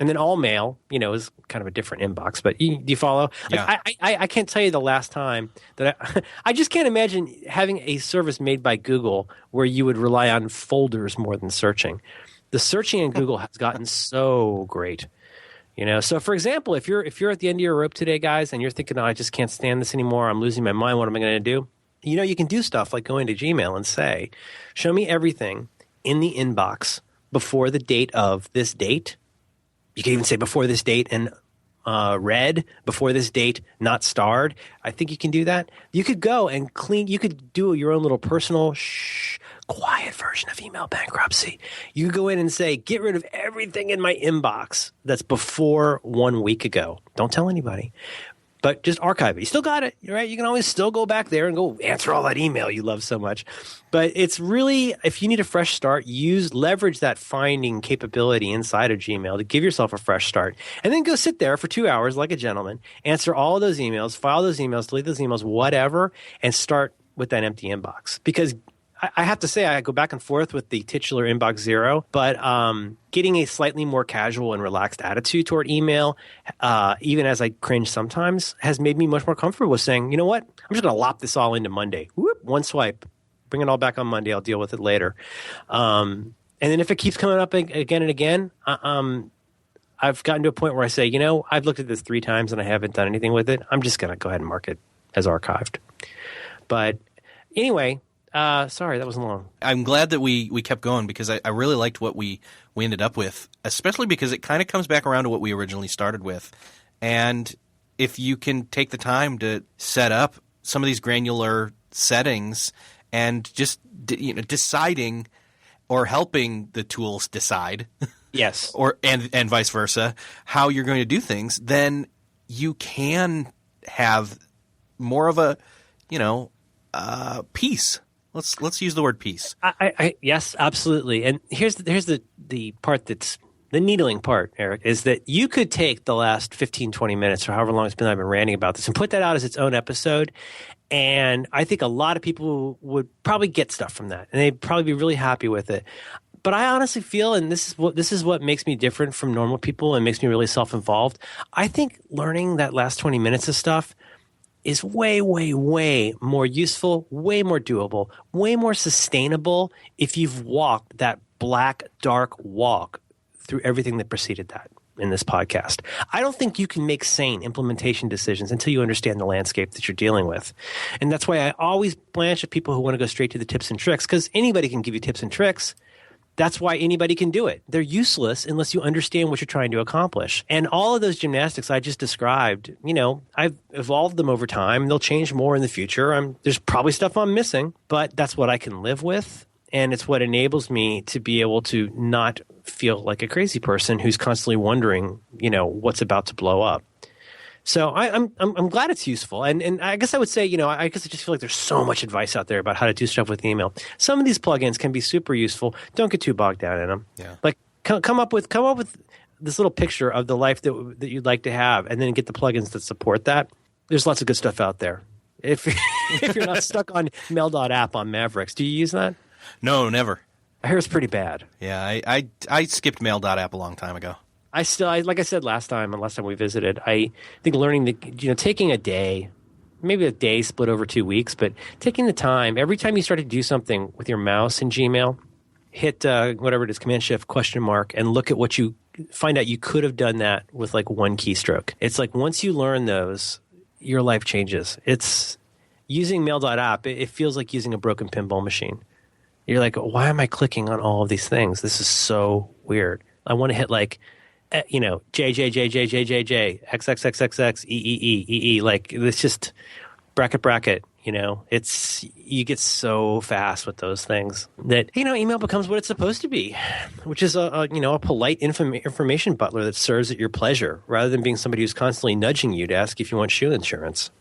And then all mail, is kind of a different inbox. But do you follow? Yeah. Like, I can't tell you the last time that I just can't imagine having a service made by Google where you would rely on folders more than searching. The searching in Google has gotten so great. So for example, if you're at the end of your rope today, guys, and you're thinking, oh, I just can't stand this anymore, I'm losing my mind, what am I going to do? You can do stuff like go into Gmail and say, show me everything in the inbox before the date of this date. You can even say before this date and red, before this date not starred. I think you can do that. You could go and you could do your own little personal quiet version of email bankruptcy. You could go in and say, get rid of everything in my inbox that's before 1 week ago. Don't tell anybody. But just archive it. You still got it, right? You can always still go back there and go answer all that email you love so much. But it's really, if you need a fresh start, leverage that finding capability inside of Gmail to give yourself a fresh start. And then go sit there for 2 hours like a gentleman, answer all of those emails, file those emails, delete those emails, whatever, and start with that empty inbox. Because I have to say, I go back and forth with the titular inbox zero, but getting a slightly more casual and relaxed attitude toward email, even as I cringe sometimes, has made me much more comfortable with saying, you know what, I'm just going to lop this all into Monday. Whoop, one swipe, bring it all back on Monday. I'll deal with it later. And then if it keeps coming up again and again, I've gotten to a point where I say, I've looked at this 3 times and I haven't done anything with it. I'm just going to go ahead and mark it as archived. But anyway, sorry, that was long. I'm glad that we kept going because I really liked what we ended up with, especially because it kind of comes back around to what we originally started with. And if you can take the time to set up some of these granular settings and just deciding or helping the tools decide, yes, or and vice versa, how you're going to do things, then you can have more of a peace. Let's use the word peace. Yes, absolutely. And here's the part that's the needling part, Eric, is that you could take the last 15, 20 minutes or however long I've been ranting about this and put that out as its own episode. And I think a lot of people would probably get stuff from that and they'd probably be really happy with it. But I honestly feel, and this is what makes me different from normal people and makes me really self-involved, I think learning that last 20 minutes of stuff is way, way, way more useful, way more doable, way more sustainable if you've walked that black, dark walk through everything that preceded that in this podcast. I don't think you can make sane implementation decisions until you understand the landscape that you're dealing with. And that's why I always blanch at people who want to go straight to the tips and tricks, because anybody can give you tips and tricks. That's why anybody can do it. They're useless unless you understand what you're trying to accomplish. And all of those gymnastics I just described, I've evolved them over time. They'll change more in the future. There's probably stuff I'm missing, but that's what I can live with. And it's what enables me to be able to not feel like a crazy person who's constantly wondering, what's about to blow up. So I'm glad it's useful, and I guess I would say, I guess I just feel like there's so much advice out there about how to do stuff with email. Some of these plugins can be super useful. Don't get too bogged down in them. Yeah. Like come up with this little picture of the life that you'd like to have, and then get the plugins that support that. There's lots of good stuff out there. If if you're not stuck on Mail.app on Mavericks, do you use that? No, never. I hear it's pretty bad. Yeah, I skipped Mail.app a long time ago. Like I said last time we visited, I think learning taking a day, maybe a day split over 2 weeks, but taking the time, every time you start to do something with your mouse in Gmail, hit whatever it is, Command-Shift, ? And look at what you find out you could have done that with like one keystroke. It's like once you learn those, your life changes. It's using Mail.app, it feels like using a broken pinball machine. You're like, why am I clicking on all of these things? This is so weird. I want to hit like, J, X, X, X, X, X, E. Like, it's just bracket, it's, you get so fast with those things that, email becomes what it's supposed to be, which is a polite information butler that serves at your pleasure rather than being somebody who's constantly nudging you to ask if you want shoe insurance.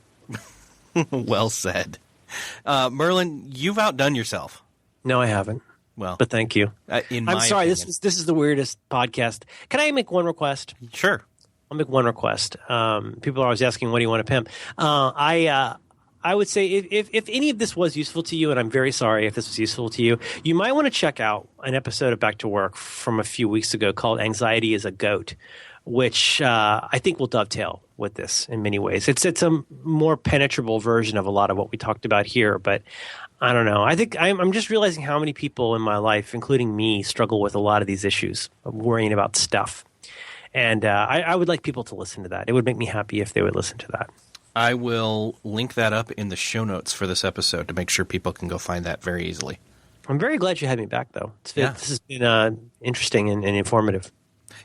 Well said. Merlin, you've outdone yourself. No, I haven't. Well, but thank you. I'm sorry. Opinion. This is the weirdest podcast. Can I make one request? Sure. I'll make one request. People are always asking, "What do you want to pimp?" I would say if any of this was useful to you, and I'm very sorry if this was useful to you, you might want to check out an episode of Back to Work from a few weeks ago called "Anxiety is a Goat," which I think will dovetail with this in many ways. It's a more penetrable version of a lot of what we talked about here, but I don't know. I think I'm just realizing how many people in my life, including me, struggle with a lot of these issues of worrying about stuff. And I would like people to listen to that. It would make me happy if they would listen to that. I will link that up in the show notes for this episode to make sure people can go find that very easily. I'm very glad you had me back, though. This has been interesting and informative.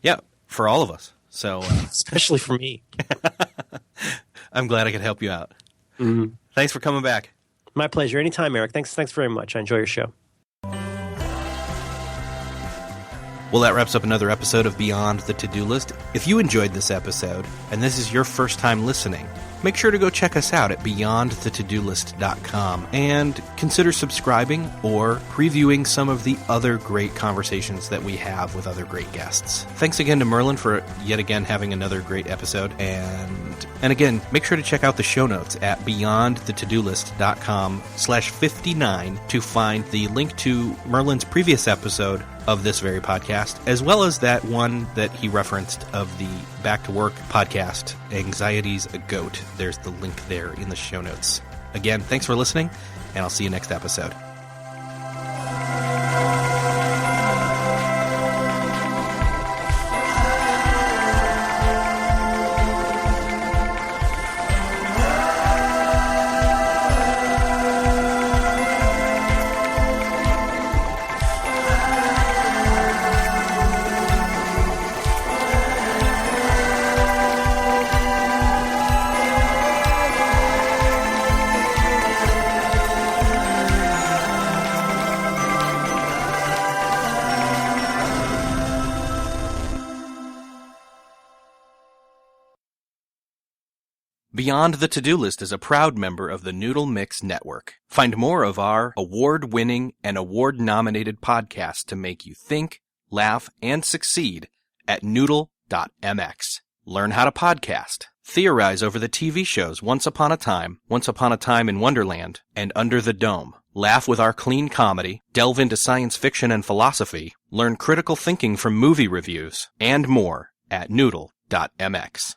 Yeah, for all of us. So, especially for me. I'm glad I could help you out. Mm-hmm. Thanks for coming back. My pleasure. Anytime, Eric. Thanks very much. I enjoy your show. Well, that wraps up another episode of Beyond the To-Do List. If you enjoyed this episode, and this is your first time listening, make sure to go check us out at beyondthetodolist.com and consider subscribing or previewing some of the other great conversations that we have with other great guests. Thanks again to Merlin for yet again having another great episode. And again, make sure to check out the show notes at beyondthetodolist.com/59 to find the link to Merlin's previous episode of this very podcast, as well as that one that he referenced of the Back to Work podcast, Anxiety's a Goat. There's the link there in the show notes. Again, thanks for listening, and I'll see you next episode. Beyond the To-Do List is a proud member of the Noodle.mx Network. Find more of our award-winning and award-nominated podcasts to make you think, laugh, and succeed at Noodle.mx. Learn how to podcast. Theorize over the TV shows Once Upon a Time in Wonderland, and Under the Dome. Laugh with our clean comedy. Delve into science fiction and philosophy. Learn critical thinking from movie reviews. And more at Noodle.mx.